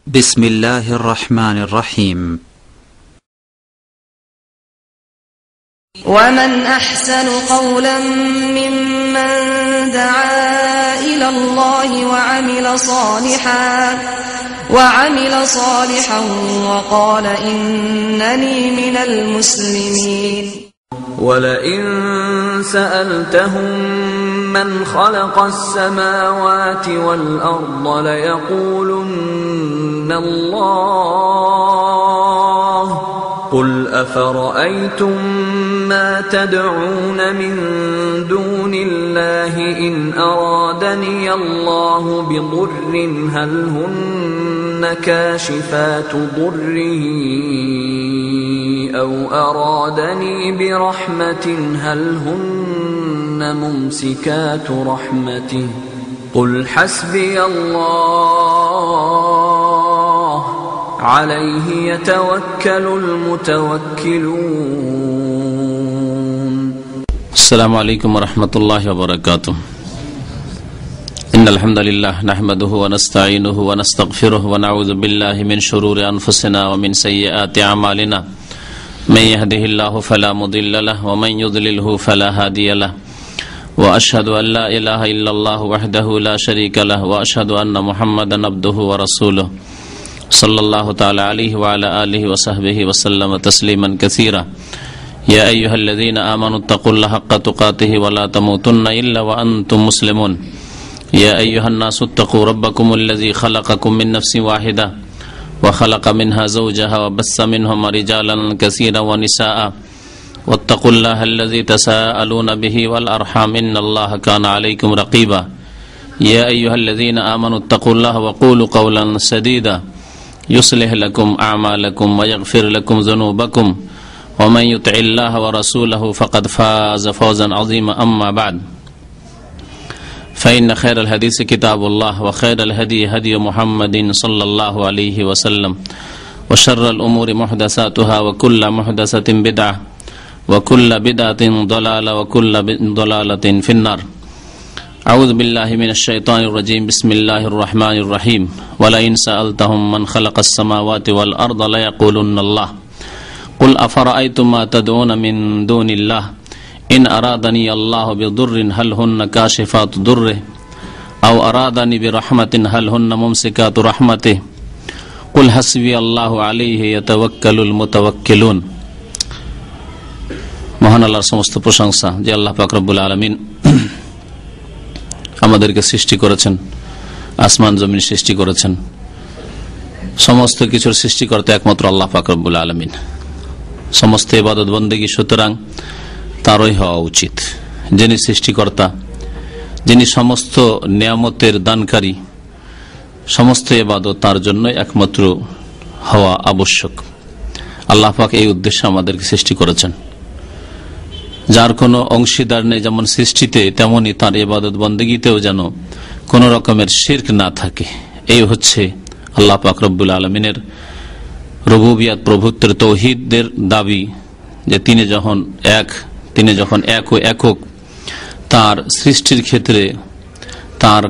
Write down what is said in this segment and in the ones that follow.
بسم الله الرحمن الرحيم. ومن أحسن قولا ممن دعا إلى الله وعمل صالحا وقال إنني من المسلمين. ولئن سألتهم من خلق السماوات والأرض ليقولن الله قل أفرأيتم ما تدعون من دون الله إن أرادني الله بضر هل هن كاشفات ضره أو أرادني برحمة هل هن ممسكات رحمته قل حسبي الله عليه يتوكل المتوكلون. السلام عليكم ورحمة الله وبركاته. إن الحمد لله نحمده ونستعينه ونستغفره ونعوذ بالله من شرور أنفسنا ومن سيئات أعمالنا من يهده الله فلا مضل له ومن يضلله فلا هادي له وأشهد أن لا إله إلا الله وحده لا شريك له وأشهد أن محمدا عبده ورسوله صلى الله تعالى عليه وعلى آله وصحبه وسلم تسليما كثيرا. يا أيها الذين آمنوا اتقوا الله حق تقاته ولا تموتن إلا وأنتم مسلمون. يا أيها الناس اتقوا ربكم الذي خلقكم من نفس واحدة وخلق منها زوجها وبث منهما رجالا كثيرا ونساء واتقوا الله الذي تساءلون به والأرحام إن الله كان عليكم رقيبا. يا أيها الذين آمنوا اتقوا الله وقولوا قولا سديدا يصلح لكم أعمالكم ويغفر لكم ذنوبكم ومن يطع الله ورسوله فقد فاز فوزا عظيما. أما بعد فإن خير الحديث كتاب الله وخير الهدي هدي محمد صلى الله عليه وسلم وشر الأمور محدثاتها وكل محدثة بدعة وكل بدعة ضلالة وكل ضلالة في النار. أعوذ بالله من الشيطان الرجيم. بسم الله الرحمن الرحيم. ولئن سألتهم من خلق السماوات والأرض ليقولن الله قل أفرأيتم ما تدعون من دون الله إن أرادني الله بضر هل هن كاشفات ضره أو أرادني برحمة هل هن ممسكات رحمته قل حسبي الله عليه يتوكل المتوكلون. মহান আল্লাহর সমস্ত প্রশংসা যে আল্লাহ পাক রব্বুল আলামিন আমাদেরকে সৃষ্টি করেছেন, আসমান জমিন সৃষ্টি করেছেন, সমস্ত কিছুর সৃষ্টিকর্তা একমাত্র আল্লাহ পাক রব্বুল আলামিন। সমস্ত ইবাদত বন্দেগী সুতরাং তারই হওয়া উচিত। যিনি সৃষ্টিকর্তা, যিনি সমস্ত নিয়ামতের দানকারী, সমস্ত ইবাদত তার জন্য একমাত্র হওয়া আবশ্যক। আল্লাহ পাক এই উদ্দেশ্যে আমাদেরকে সৃষ্টি করেছেন। যার কোনো অংশীদার নেই, যেমন সৃষ্টিতে তেমনি তার ইবাদত বন্দেগীতেও যেন কোন রকমের শিরক না থাকে। এই হচ্ছে আল্লাহ পাক রব্বুল আলমিনের রুবুবিয়াত, প্রভুত্বের তৌহিদের দাবি, যে তিনি যখন এক ও একক, তার সৃষ্টির ক্ষেত্রে, তার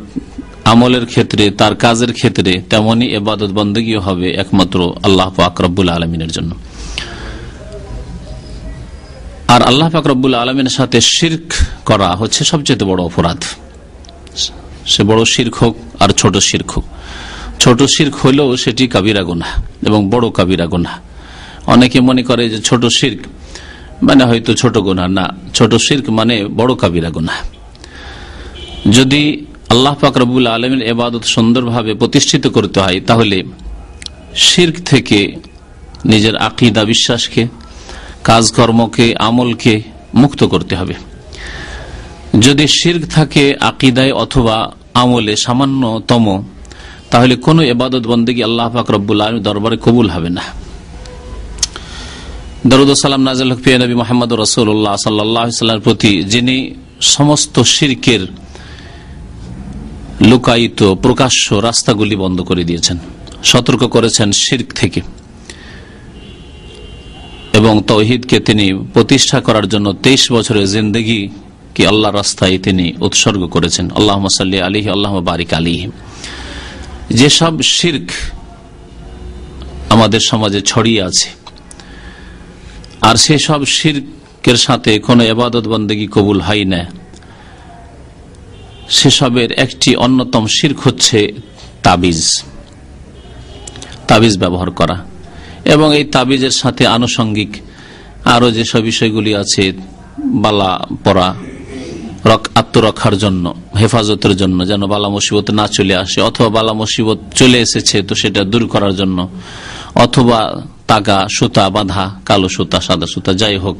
আমলের ক্ষেত্রে, তার কাজের ক্ষেত্রে, তেমনি ইবাদত বন্দেগীও হবে একমাত্র আল্লাহ পাক রব্বুল আলমিনের জন্য। আর আল্লাহ পাক রব্বুল আলমিনের সাথে শিরক করা হচ্ছে সবচেয়ে বড় অপরাধ। সে বড় শিরক হোক আর ছোট শিরক হোক, ছোট শিরক হলেও সেটি কাবিরা গুনাহ এবং বড় কাবিরা গুনাহ। অনেকে মনে করে যে ছোট শিরক মানে হয়তো ছোট গুনাহ, না, ছোট শিরক মানে বড় কাবিরা গুনাহ। যদি আল্লাহ পাক রব্বুল আলমিনের ইবাদত সুন্দরভাবে প্রতিষ্ঠিত করতে হয়, তাহলে শিরক থেকে নিজের আকীদা, বিশ্বাসকে, কাজকর্মকে, আমলকে মুক্ত করতে হবে। যদি শিরক থাকে আকীদায় অথবা আমলে সামান্যতম, তাহলে কোনো ইবাদত বন্দেগী আল্লাহ পাক রব্বুল আলামিনের দরবারে কবুল হবে না। দরুদ ও সালাম নাযিল হোক প্রিয় নবী মুহাম্মদ রাসূলুল্লাহ সাল্লাল্লাহু আলাইহি ওয়াসাল্লামের প্রতি, যিনি সমস্ত শিরকের লুকায়িত প্রকাশ্য রাস্তাগুলি বন্ধ করে দিয়েছেন, সতর্ক করেছেন শিরক থেকে, এবং তাওহীদকে তিনি প্রতিষ্ঠা করার জন্য 23 বছরের জিন্দেগি কি আল্লাহর রাস্তায় তিনি উৎসর্গ করেছেন। আল্লাহুম্মা সাল্লি আলাইহি আল্লাহুম্মা বারিক আলাইহি। যেসব শিরক আমাদের সমাজে ছড়িয়ে আছে, আর সেসব শিরকের সাথে কোনো ইবাদত বন্দেগী কবুল হয় না। সেসবের একটি অন্যতম শিরক হচ্ছে তাবিজ ব্যবহার করা, এবং এই তাবিজের সাথে আনুষঙ্গিক আরো যেসব বিষয়গুলি আছে, বালা পরা, আত্মরক্ষার জন্য, হেফাজতের জন্য, যেন বালা মুসিবত না চলে আসে, অথবা বালা মুসিবত চলে এসেছে তো সেটা দূর করার জন্য, অথবা তাগা সুতা বাঁধা, কালো সুতা সাদা সুতা যাই হোক,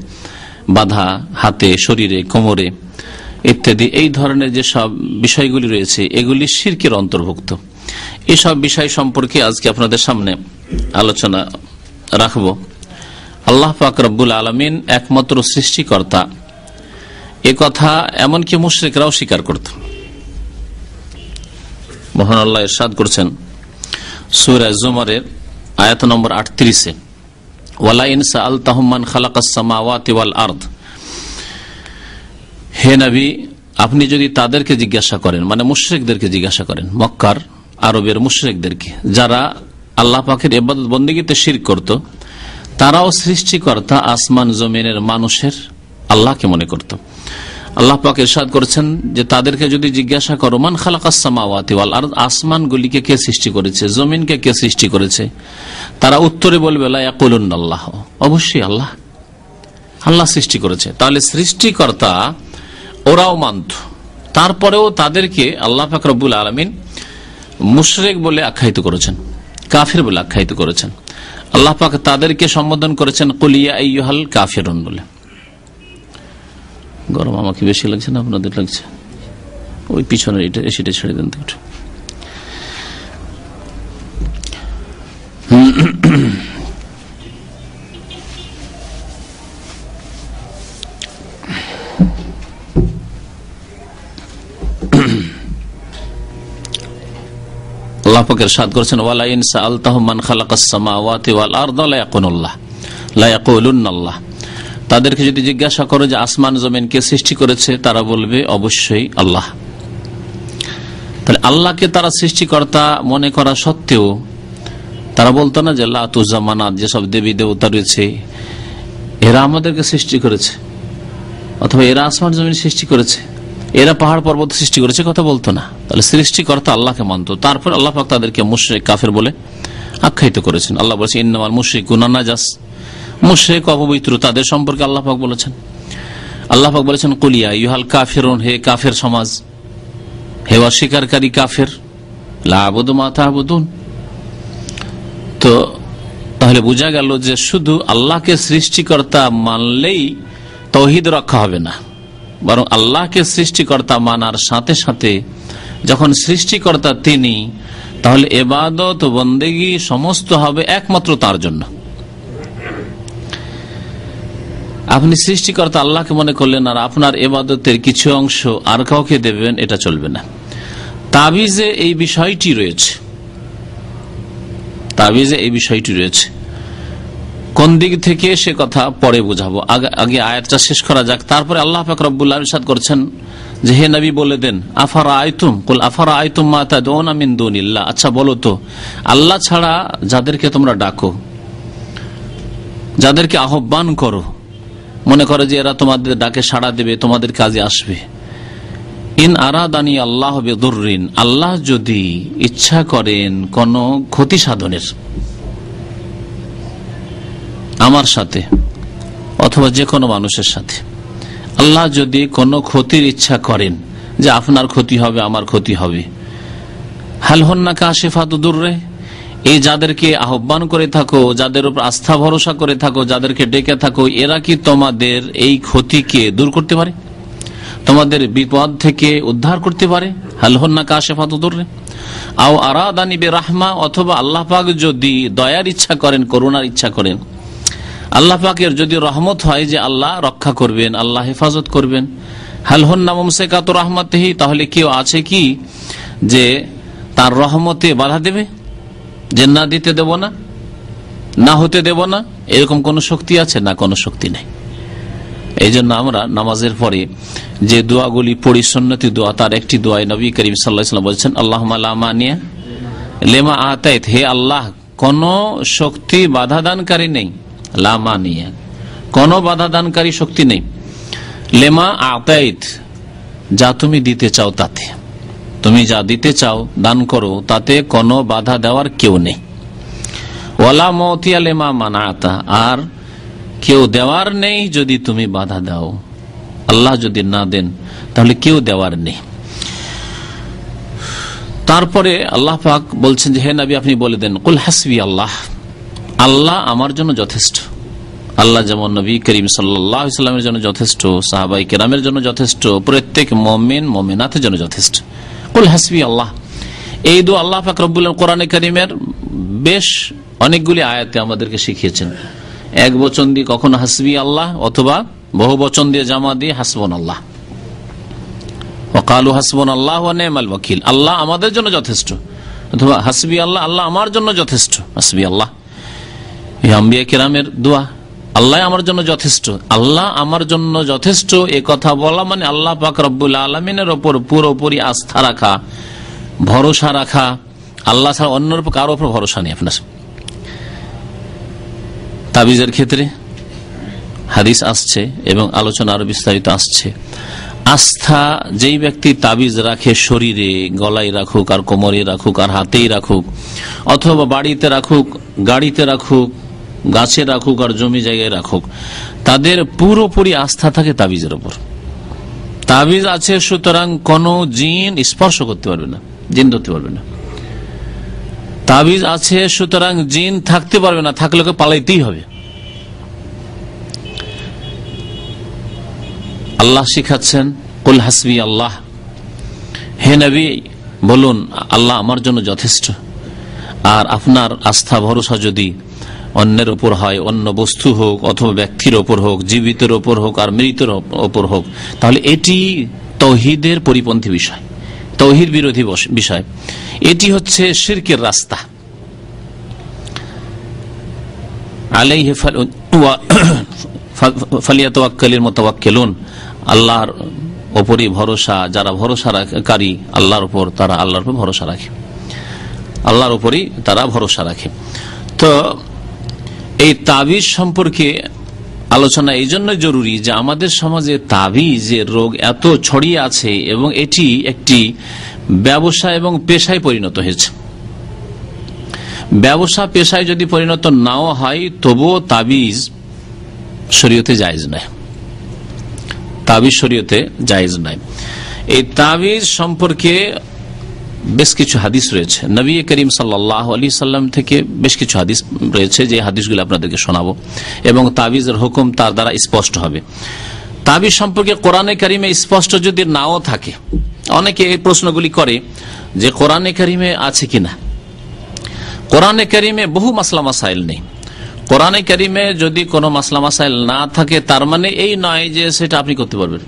বাঁধা হাতে, শরীরে, কোমরে ইত্যাদি, এই ধরনের যেসব বিষয়গুলি রয়েছে এগুলি শিরকের অন্তর্ভুক্ত। এসব বিষয় সম্পর্কে আজকে আপনাদের সামনে আলোচনা রাখব। আল্লাহ পাক রব্বুল আলামিন একমাত্র সৃষ্টিকর্তা, এ কথা এমনকি মুশরিকরাও স্বীকার করত। মহান আল্লাহ ইরশাদ করছেন সূরা জুমারের আয়াত নম্বর 38-এ, ওয়ালা ইন সাআলতাহুম মান খালাকাস সামাওয়াতি ওয়াল আরদ, হে নবী আপনি যদি তাদেরকে জিজ্ঞাসা করেন, মানে মুশরিকদেরকে জিজ্ঞাসা করেন, মক্কার আরবের মুশরিকদেরকে, যারা আল্লাহ পাকের ইবাদত বন্দেগীতে শিরক করত, তারাও সৃষ্টিকর্তা আসমান জমিনের মানুষের আল্লাহকে মনে করত। আল্লাহ পাক ইরশাদ করেছেন যে তাদেরকে যদি জিজ্ঞাসা করো মান খালাকাস সামাওয়াতি ওয়াল আরদ, আসমানগুলিকে কে সৃষ্টি করেছে, জমিনকে কে সৃষ্টি করেছে, তারা উত্তরে বলবে লা ইয়াকুলুন আল্লাহ, অবশ্যই আল্লাহ, আল্লাহ সৃষ্টি করেছে। তাহলে সৃষ্টিকর্তা ওরাও মানত, তারপরেও তাদেরকে আল্লাহ পাক রব্বুল আলামিন মুশরিক বলে আখ্যায়িত করেছেন, কাফির বলে আখ্যায়িত করেছেন। আল্লাহ পাক তাদেরকে সম্বোধন করেছেন কুল ইয়া আইয়ুহাল কাফিরুন বলে। গরম আমাকে বেশি লাগছে না আপনাদের লাগছে? ওই পিছনের এটা এসিটা ছেড়ে দেন তো একটু। আল্লাহ পাক ইরশাদ করেছেন ওয়ালা ইন সাআলতাহুম মান খালাকাস সামাওয়াতি ওয়াল আরদা লা ইয়াকুলুন্নাল্লাহ, তাদেরকে যদি জিজ্ঞাসা করো যে আসমান জমিন কে সৃষ্টি করেছে, তারা বলবে অবশ্যই আল্লাহ। তাহলে আল্লাহকে তারা সৃষ্টিকর্তা মনে করা সত্ত্বেও তারা বলতো না যে লাতু জামানাত, যেসব দেবী দেবতা রয়েছে এরা আমাদেরকে সৃষ্টি করেছে, অথবা এরা আসমান জমিন সৃষ্টি করেছে, এরা পাহাড় পর্বত সৃষ্টি করেছে, কথা বলতো না। তাহলে সৃষ্টিকর্তা আল্লাহকে মানত। তারপর আল্লাহ পাক তাদেরকে মুশরিক কাফের বলে আখ্যায়িত করেছেন। আল্লাহ বলেছেন ইন্নামাল মুশরিকুনা নাজাস, মুশরিক অপবিত্র, তাদের সম্পর্কে আল্লাহ পাক বলেছেন। আল্লাহ পাক বলেছেন কুল ইয়া আইয়ুহাল কাফিরুন, হে কাফের সমাজ, হে অস্বীকারী কাফের, লা আ'বুদু মা তা'বুদুন। তো তাহলে বোঝা গেল যে শুধু আল্লাহকে সৃষ্টিকর্তা মানলেই তাওহীদ রক্ষা হবে না, বরং আল্লাহকে সৃষ্টিকর্তা মানার সাথে সাথে যখন সৃষ্টিকর্তা তিনি, তাহলে ইবাদত বন্দেগী সমস্ত হবে একমাত্র তার জন্য। আপনি সৃষ্টিকর্তা আল্লাহকে মনে করলেন আর আপনার ইবাদতের কিছু অংশ আর কাউকে দেবেন, এটা চলবে না। তাবিজে এই বিষয়টি রয়েছে, তাবিজে এই বিষয়টি রয়েছে। কোন দিক থেকে সে কথা পরে বুঝাবো, আগে আয়াতটা শেষ করা যাক। তারপরে আল্লাহ পাক রব্বুল আলামিন ইরশাদ করছেন যে হে নবী বলে দেন আফারা আইতুম কুল আফারা আইতুম মা তাদউনা মিন দুনিল্লাহ, আচ্ছা বলো তো আল্লাহ ছাড়া যাদেরকে তোমরা ডাকো, যাদেরকে আহ্বান করো, মনে করো যে এরা তোমাদের ডাকে সাড়া দেবে, তোমাদের কাজে আসবে, ইন আরাদানি আল্লাহ বিদুররিন, আল্লাহ যদি ইচ্ছা করেন কোন ক্ষতি সাধনের আমার সাথে অথবা যে কোনো মানুষের সাথে, আল্লাহ যদি কোনো ক্ষতির ইচ্ছা করেন যে আপনার ক্ষতি হবে, আমার ক্ষতি হবে, হাল হন্না কাশিফাতু দুররে, এই যাদেরকে আহ্বান করে থাকো, যাদের উপর আস্থা ভরসা করে থাকো, যাদেরকে ডেকে থাকো, এরা কি তোমাদের এই ক্ষতিকে দূর করতে পারে, তোমাদের বিপদ থেকে উদ্ধার করতে পারে? হাল হন্না কাশিফাতু দুররে আও আরাদানি বিরাহমা, অথবা আল্লাহ পাক যদি দয়ার ইচ্ছা করেন, করুণার ইচ্ছা করেন, আল্লাহ পাকের যদি রহমত হয় যে আল্লাহ রক্ষা করবেন, আল্লাহ হেফাজত করবেন, হাল হন্না মুমসিকাতু রাহমাতিহি, তাহলে কেউ আছে কি যে তার রহমতে বাধা দেবে, যে না দিতে দেব না, না হতে দেব না, এরকম কোন শক্তি আছে? না, কোনো শক্তি নেই। এই জন্য আমরা নামাজের পরে যে দোয়াগুলি পড়ি সুন্নতি দোয়া, তার একটি দোয়া নবী করিম সাল্লাল্লাহু আলাইহি ওয়াসাল্লাম বলেছেন আল্লাহুম্মা লা মানিয়া লিমা আতাইত, হে আল্লাহ কোন শক্তি বাধা দানকারী নেই, লা মানিয়া, কোন বাধা দানকারী শক্তি নেই, লেমা আতাইত, যা তুমি দিতে চাও তাতে, তুমি যা দিতে চাও দান করো তাতে কোনো বাধা দেওয়ার কেউ নেই। ওয়ালা মতিয়া লেমা মানাতা, আর কেউ দেওয়ার নেই যদি তুমি বাধা দাও। আল্লাহ যদি না দেন তাহলে কেউ দেওয়ার নেই। তারপরে আল্লাহ পাক বলছেন যে হে নবী আপনি বলে দেন, কুল হাসবি আল্লাহ, আল্লাহ আমার জন্য যথেষ্ট। আল্লাহ যেমন নবী করিম সাল্লাল্লাহু আলাইহি ওয়াসাল্লামের জন্য যথেষ্ট, সাহাবায়ে কেরামের জন্য যথেষ্ট, প্রত্যেক মুমিন মুমিনাতের জন্য যথেষ্ট। কুল হাসবি আল্লাহ, এই দোয়া আল্লাহ পাক রব্বুল আলামিন কোরআনে কারীমের বেশ অনেকগুলি আয়াতে আমাদেরকে শিখিয়েছেন। এক বচন দিয়ে কখনো হাসবি আল্লাহ, অথবা বহু বচন দিয়ে জামা দিয়ে হাসবুন আল্লাহ, ওয়াকালু হাসবুন আল্লাহ ওয়া নি'মাল ওয়াকিল, আল্লাহ আমাদের জন্য যথেষ্ট, অথবা হাসবি আল্লাহ, আল্লাহ আমার জন্য যথেষ্ট, হাসবি আল্লাহ। এই আম্বিয়া কেরামের দোয়া, আল্লাহ আমার জন্য যথেষ্ট। আল্লাহ আমার জন্য যথেষ্ট এ কথা বলা মানে আল্লাহ পাক রব্বুল আলামিনের ওপর পুরোপুরি আস্থা রাখা, ভরসা রাখা। আল্লাহ ছাড়া অন্যের কারো উপর ভরসা নেই আপনার। তাবিজের ক্ষেত্রে হাদিস আসছে এবং আলোচনা আরো বিস্তারিত আসছে। আস্থা যেই ব্যক্তি তাবিজ রাখে, শরীরে গলায় রাখুক, আর কোমরে রাখুক, আর হাতেই রাখুক, অথবা বাড়িতে রাখুক, গাড়িতে রাখুক, গাছে রাখুক, আর জমি জায়গায় রাখুক, তাদের পুরোপুরি আস্থা থাকে তাবিজের উপর। তাবিজ আছে সুতরাং কোন জিন স্পর্শ করতে পারবে না, জিন ধরতে পারবে না। তাবিজ আছে সুতরাং জিন থাকতে পারবে না, থাকলে পালাইতেই হবে। আল্লাহ শিখাচ্ছেন কুল হাসবি আল্লাহ, হে নবী বলুন আল্লাহ আমার জন্য যথেষ্ট। আর আপনার আস্থা ভরসা যদি অন্যের উপর হয়, অন্য বস্তু হোক অথবা ব্যক্তির ওপর হোক, জীবিতের ওপর হোক আর মৃতের ওপর হোক, তাহলে এটি তাওহীদের পরিপন্থী বিষয়, তাওহীদ বিরোধী বিষয়। এটি হচ্ছে শিরকের রাস্তা। আলাইহি ফালিয়াতাওয়াক্কালিল মুতাওয়াক্কিলুন, আল্লাহর ওপরই ভরসা, যারা ভরসাকারী আল্লাহর উপর, তারা আল্লাহর উপর ভরসা রাখে, আল্লাহর উপরই তারা ভরসা রাখে। তো এই তাবিজ সম্পর্কে আলোচনা এই জন্য জরুরি যে আমাদের সমাজে তাবিজের রোগ এত ছড়িয়ে আছে এবং এটি একটি ব্যবসা এবং পেশায় পরিণত হয়েছে। ব্যবসা পেশায় যদি পরিণত নাও হয় তবুও তাবিজ শরীয়তে জায়েজ নয়, তাবিজ শরীয়তে জায়েজ নয়। এই তাবিজ সম্পর্কে বেশ কিছু হাদিস রয়েছে, নবী করিম সাল্লাল্লাহু আলাইহি সাল্লাম থেকে বেশ কিছু হাদিস রয়েছে, যে হাদিসগুলো আপনাদেরকে শোনাবো এবং তাবিজের হুকুম তার দ্বারা স্পষ্ট হবে। তাবিজ সম্পর্কে কোরআনে কারিমে স্পষ্ট যদি নাও থাকে, অনেকে এই প্রশ্নগুলি করে যে কোরআনে কারিমে আছে কিনা। কোরআনে কারিমে বহু মাসলা মাসাইল নেই। কোরআনে কারিমে যদি কোনো মাসলা মাসাইল না থাকে তার মানে এই নয় যে সেটা আপনি করতে পারবেন।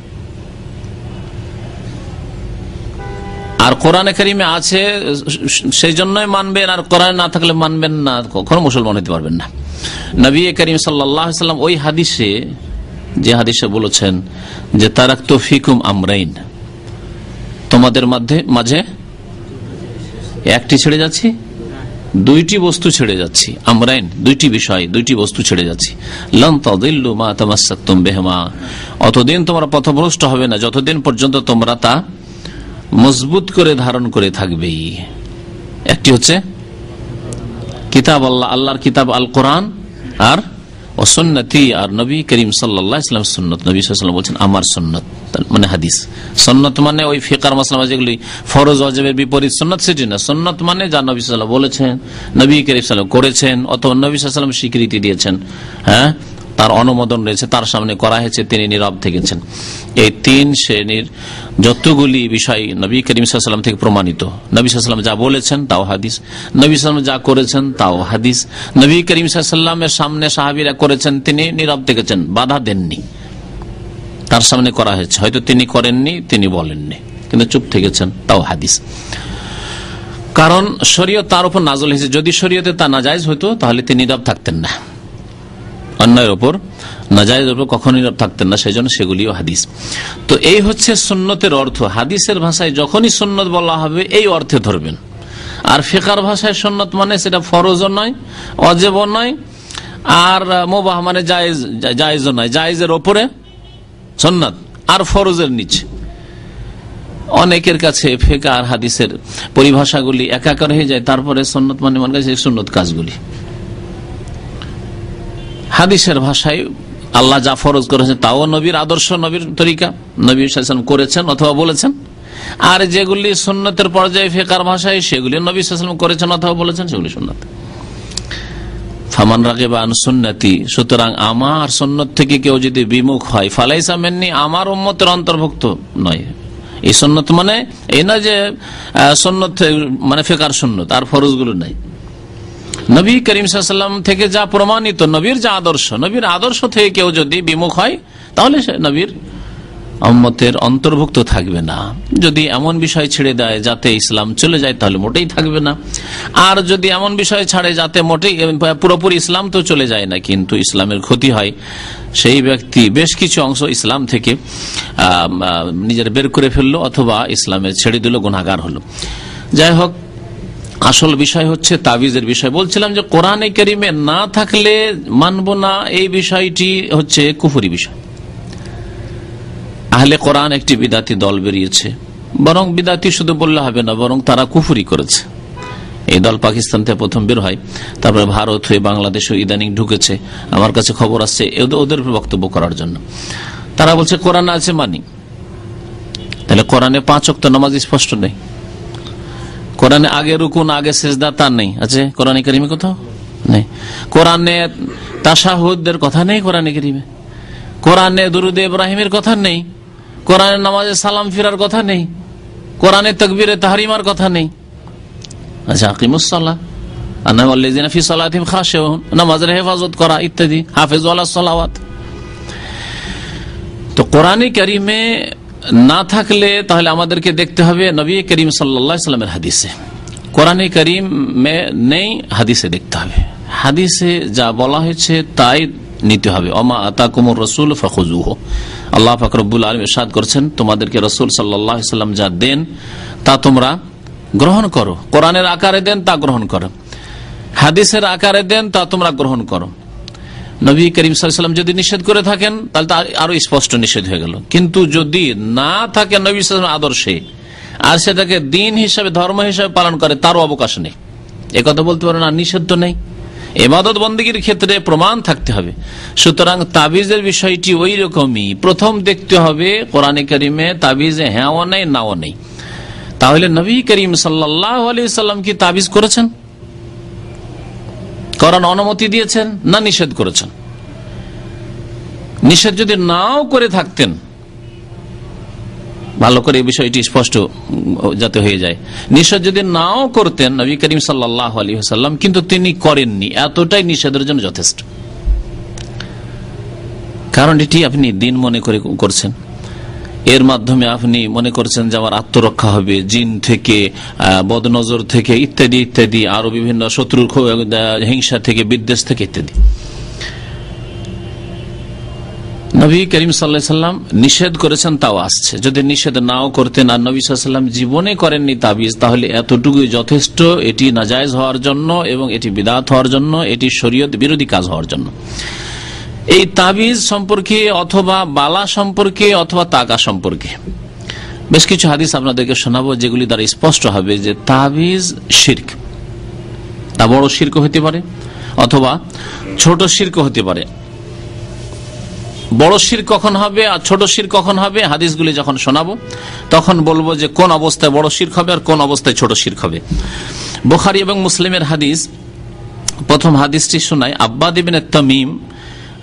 আর কোরআনে কারিমে আছে সেই জন্যই মানবেন, আর কোরআনে না থাকলে মানবেন না, কখনো মুসলমান হতে পারবেন না। নবী করিম সাল্লাল্লাহু আলাইহি ওয়াসাল্লাম ওই হাদিসে, যে হাদিসে বলেছেন যে তারাকতু ফিকুম আমরাইন, তোমাদের মাঝে একটি ছেড়ে যাচ্ছি, দুইটি বস্তু ছেড়ে যাচ্ছি। আমরাইন, দুইটি বিষয়, দুইটি বস্তু ছেড়ে যাচ্ছি। লান তাদিল্লু মা তামাসসাকতুম বিহিমা, অতদিন তোমরা পথভ্রষ্ট হবে না যতদিন পর্যন্ত তোমরা তা মজবুত করে ধারণ করে থাকবে। একটি হচ্ছে কিতাব আল্লাহ, আল্লাহর কিতাব আল কোরআন, আর সুন্নতি, আর নবী করিম সাল্লাল্লাহু আলাইহি ওয়াসাল্লাম সুন্নত। নবী সাল্লাল্লাহু আলাইহি ওয়াসাল্লাম বলেছেন আমার সুন্নত, মানে হাদিস। সুন্নত মানে ওই ফিকার মাসলা যেগুলি ফরজ ওয়াজিবের বিপরীত সুন্নত সেটি না। সুন্নত মানে যা নবী সাল্লাল্লাহু আলাইহি ওয়াসাল্লাম বলেছেন, নবী করিম সাল্লাল্লাহু আলাইহি ওয়াসাল্লাম করেছেন, অথবা নবী সাল্লাল্লাহু আলাইহি ওয়াসাল্লাম স্বীকৃতি দিয়েছেন, হ্যাঁ তার অনুমোদন রয়েছে, তার সামনে করা হয়েছে, তিনি নীরব থেকেছেন। এই তিন শ্রেণীর যতগুলি বিষয় নবী করিম সাল্লাল্লাহু আলাইহি ওয়াসাল্লাম থেকে প্রমাণিত। নবী সাল্লাল্লাহু আলাইহি ওয়াসাল্লাম যা বলেছেন তাও হাদিস, নবী সাল্লাল্লাহু আলাইহি ওয়াসাল্লাম যা করেছেন তাও হাদিস। নবী করিম সাল্লাল্লাহু আলাইহি ওয়াসাল্লামের সামনে সাহাবীরা করেছেন, তিনি নীরব থেকেছেন, বাধা দেননি, তার সামনে করা হয়েছে, হয়তো তিনি করেননি, তিনি বলেননি, কিন্তু চুপ থেকেছেন, তাও হাদিস। কারণ শরীয়ত তার উপর নাযিল হয়েছে। যদি শরীয়তে তা নাজায়েজ হতো তাহলে তিনি নীরব থাকতেন না, অন্যের ওপর নাজায়েজের উপর কখনো নীরব থাকতেন না, সেই জন্য সেগুলিও হাদিস। তো এই হচ্ছে সুন্নতের অর্থ। হাদিসের ভাষায় যখনই সুন্নত বলা হবে এই অর্থে ধরবেন। আর ফিকার ভাষায় সুন্নত মানে সেটা ফরজও নয়, ওয়াজিবও নয়, আর মুবাহ মানে জায়েজও নয়, জায়েজের ওপরে সুন্নত আর ফরজের নিচে। অনেকের কাছে ফিকাহ আর হাদিসের পরিভাষাগুলি একাকার হয়ে যায়, তারপরে সুন্নত মানে মনে কাছে সুন্নত কাজগুলি। হাদিসের ভাষায় আল্লাহ যা ফরজ করেছেন তাও নবীর আদর্শ, নবীর তরিকা, নবী সাল্লাল্লাহু আলাইহি ওয়াসাল্লাম করেছেন অথবা বলেছেন। আর যেগুলি সুন্নতের পর্যায়ে ফিকার ভাষায় সেগুলি নবী সাল্লাল্লাহু আলাইহি ওয়াসাল্লাম করেছেন অথবা বলেছেন, সেগুলি সুন্নাত। ফামান রাগিবা আন সুন্নতি, সুতরাং আমার সুন্নত থেকে কেউ যদি বিমুখ হয়, ফালাইসা মিন্নি, আমার উম্মতের অন্তর্ভুক্ত নয়। এই সুন্নত মানে এই না যে সুন্নত মানে ফিকার সুন্নত আর ফরজগুলো নাই। নবী করিম সাল্লাল্লাহু আলাইহি ওয়াসাল্লাম থেকে যা প্রমাণিত, নবীর যা আদর্শ, নবীর আদর্শ থেকে কেউ যদি বিমুখ হয় তাহলে সে নবীর উম্মতের অন্তর্ভুক্ত থাকবে না। যদি এমন বিষয় ছেড়ে দেয় যাতে ইসলাম চলে যায় তাহলে মোটেই থাকবে না। আর যদি এমন বিষয় ছাড়ে যাতে মোটেই পুরোপুরি ইসলাম তো চলে যায় না কিন্তু ইসলামের ক্ষতি হয়, সেই ব্যক্তি বেশ কিছু অংশ ইসলাম থেকে নিজের বের করে ফেললো অথবা ইসলামের ছেড়ে দিল, গুনাহগার হলো। যাই হোক, আসল বিষয় হচ্ছে তাবিজের বিষয়। বলছিলাম যে কোরআনে কারিমে না থাকলে মানব না, এই বিষয়টি হচ্ছে কুফরি বিষয়। আহলে কোরআন একটি বিদাতি দল বেরিয়েছে, বরং বিদাতি শুধু বললে হবে না, বরং তারা কুফরি করেছে। এই দল পাকিস্তান থেকে প্রথম বের হয়, তারপরে ভারত হয়ে বাংলাদেশও ইদানিং ঢুকেছে। আমার কাছে খবর আসছে ওদের বক্তব্য করার জন্য। তারা বলছে কোরআন আছে মানি, তাহলে কোরআনে 5 ওয়াক্ত নামাজ স্পষ্ট নেই, কোরআনে আগে রুকু না আগে সিজদা তা নেই, আছে কোরআনে কারিমে কোথাও নেই। কোরআনে তাশাহুদের কথা নেই কোরআনে কারিমে, কোরআনে দুরুদে ইব্রাহিমের কথা নেই, কোরআনে নামাজে সালাম ফিরার কথা নেই, কোরআনে তাকবীরে তাহরিমার কথা নেই। আচ্ছা, আকিমুস সালাহ, আন্নাল্লাযিনা ফি সালাতিহিম খাশিউন, নামাজের হেফাজত করা ইত্যাদি, হাফিজু আলাস সালাওয়াত। তো কোরআনে কারিমে না থাকলে তাহলে আমাদেরকে দেখতে হবে নবী করিম সাল্লাল্লাহু আলাইহি ওয়াসাল্লামের হাদিসে। কোরআনে কারিমে নেই, হাদিসে দেখতে হবে। হাদিসে যা বলা হয়েছে তাই নিতে হবে। ওমা আতাকুমুর রাসূল ফাখুযুহু, আল্লাহ পাক রব্বুল আলামিন ইরশাদ করেছেন তোমাদেরকে রাসূল সাল্লাল্লাহু আলাইহি ওয়াসাল্লাম যা দেন তা তোমরা গ্রহণ করো। কোরআনের আকারে দেন তা গ্রহণ করো, হাদিসের আকারে দেন তা তোমরা গ্রহণ করো। নবী করিম সাল্লাল্লাহু আলাইহি ওয়াসাল্লাম যদি নিষেধ করে থাকেন তাহলে তা আরো স্পষ্ট নিষেধ হয়ে গেল। কিন্তু যদি না থাকে নবী সাল্লাল্লাহু আলাইহি ওয়াসাল্লাম আদর্শে আর সেটাকে দিন হিসাবে, ধর্ম হিসাবে পালন করে, তারও অবকাশ নেই। একথা বলতে পারে না, নিষেধ তো নেই। ইবাদত বন্দেগীর ক্ষেত্রে প্রমাণ থাকতে হবে। সুতরাং তাবিজের বিষয়টি ওই রকমই, প্রথম দেখতে হবে কোরআনে কারিমে তাবিজে হ্যাঁও নেই নাও নেই। তাহলে নবী করিম সাল্লাল্লাহু আলাইহি ওয়াসাল্লাম কি তাবিজ করেছেন, কোরআন অনুমতি দিয়েছেন না নিষেধ করেছেন? নিষেধ যদি নাও করে থাকতেন, ভালো করে এই বিষয়টি স্পষ্ট যাতে হয়ে যায়, নিষেধ যদি নাও করতেন নবী করিম সাল্লাল্লাহু আলাইহি ওয়াসাল্লাম, কিন্তু তিনি করেননি, এতটাই নিষেধের জন্য যথেষ্ট। কারণ এটি আপনি দিন মনে করে করছেন, এর মাধ্যমে আপনি মনে করছেন যে আমার আত্মরক্ষা হবে জিন থেকে, বদনজর থেকে ইত্যাদি ইত্যাদি, আরো বিভিন্ন শত্রুর হিংসা থেকে, বিদ্বেষ থেকে ইত্যাদি। নবী করিম সাল্লাল্লাহু আলাইহি ওয়াসাল্লাম নিষেধ করেছেন, তাও আসছে। যদি নিষেধ নাও করতেন আর নবী সাল্লাল্লাহু আলাইহি ওয়াসাল্লাম জীবনে করেননি তাবিজ, তাহলে এতটুকুই যথেষ্ট এটি নাজায়েজ হওয়ার জন্য এবং এটি বিদআত হওয়ার জন্য, এটি শরীয়ত বিরোধী কাজ হওয়ার জন্য। এই তাবিজ সম্পর্কে অথবা বালা সম্পর্কে অথবা তাকা সম্পর্কে বেশ কিছু হাদিস আপনাদেরকে শোনাবো, যেগুলি দ্বারা স্পষ্ট হবে যে তাবিজ শিরক। তা বড় শিরক হতে পারে অথবা ছোট শিরক হতে পারে। বড় শিরক কখন হবে আর ছোট শিরক কখন হবে, হাদিসগুলি যখন শোনাবো তখন বলবো যে কোন অবস্থায় বড় শিরক হবে আর কোন অবস্থায় ছোট শিরক হবে। বুখারী এবং মুসলিমের হাদিস, প্রথম হাদিসটি শোনায়। আব্বাদ ইবনে তামিম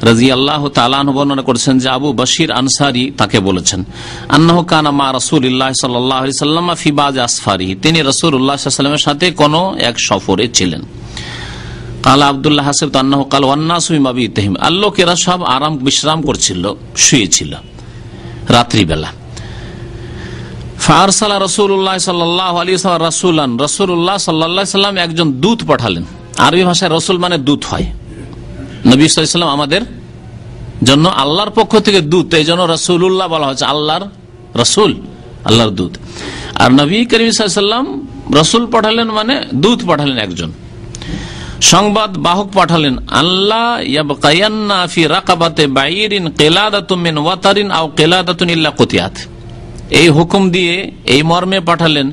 রাদিয়াল্লাহু তাআলা আনহু বর্ণনা করেছেন যে আবু বশির আনসারী তাকে বলেছেন, আন্নাহু কানা মা রাসূলিল্লাহ সাল্লাল্লাহু আলাইহি ওয়াসাল্লাম ফি বাযি আসফারিহি, তিনি রাসূলুল্লাহ সাল্লাল্লাহু আলাইহি ওয়াসাল্লামের সাথে কোন এক সফরে ছিলেন। কালা আব্দুল্লাহ হাসিব আন্নাহু কাল ওয়ান নাসু বিমাবিতিহিম, লোকেরা সব আরাম বিশ্রাম করছিল, শুয়েছিল রাত্রিবেলা। ফারসালা রাসূলুল্লাহ সাল্লাল্লাহু আলাইহি ওয়াসাল্লাম রাসূলান, রাসূলুল্লাহ সাল্লাল্লাহু আলাইহি ওয়াসাল্লাম একজন দূত পাঠালেন। আরবি ভাষায় রাসূল মানে দূত হয়। নবী সাল্লাল্লাহু আলাইহি ওয়াসাল্লাম আমাদের জন্য আল্লাহর পক্ষ থেকে দূত, এই জন্য রাসূলুল্লাহ বলা হচ্ছে, আল্লাহর রাসূল, আল্লাহর দূত। আর নবী করিম সাল্লাল্লাহু আলাইহি ওয়াসাল্লাম রসুল পাঠালেন মানে দূত পাঠালেন, একজন সংবাদ বাহক পাঠালেন। আল্লাহ ইয়াবকায়ান্না ফি রাকাবাতে বাইরিন কিলাদাতুম মিন ওয়াতারিন আও কিলাদাতুন ইল্লা কুতিয়াত, এই হুকুম দিয়ে এই মর্মে পাঠালেন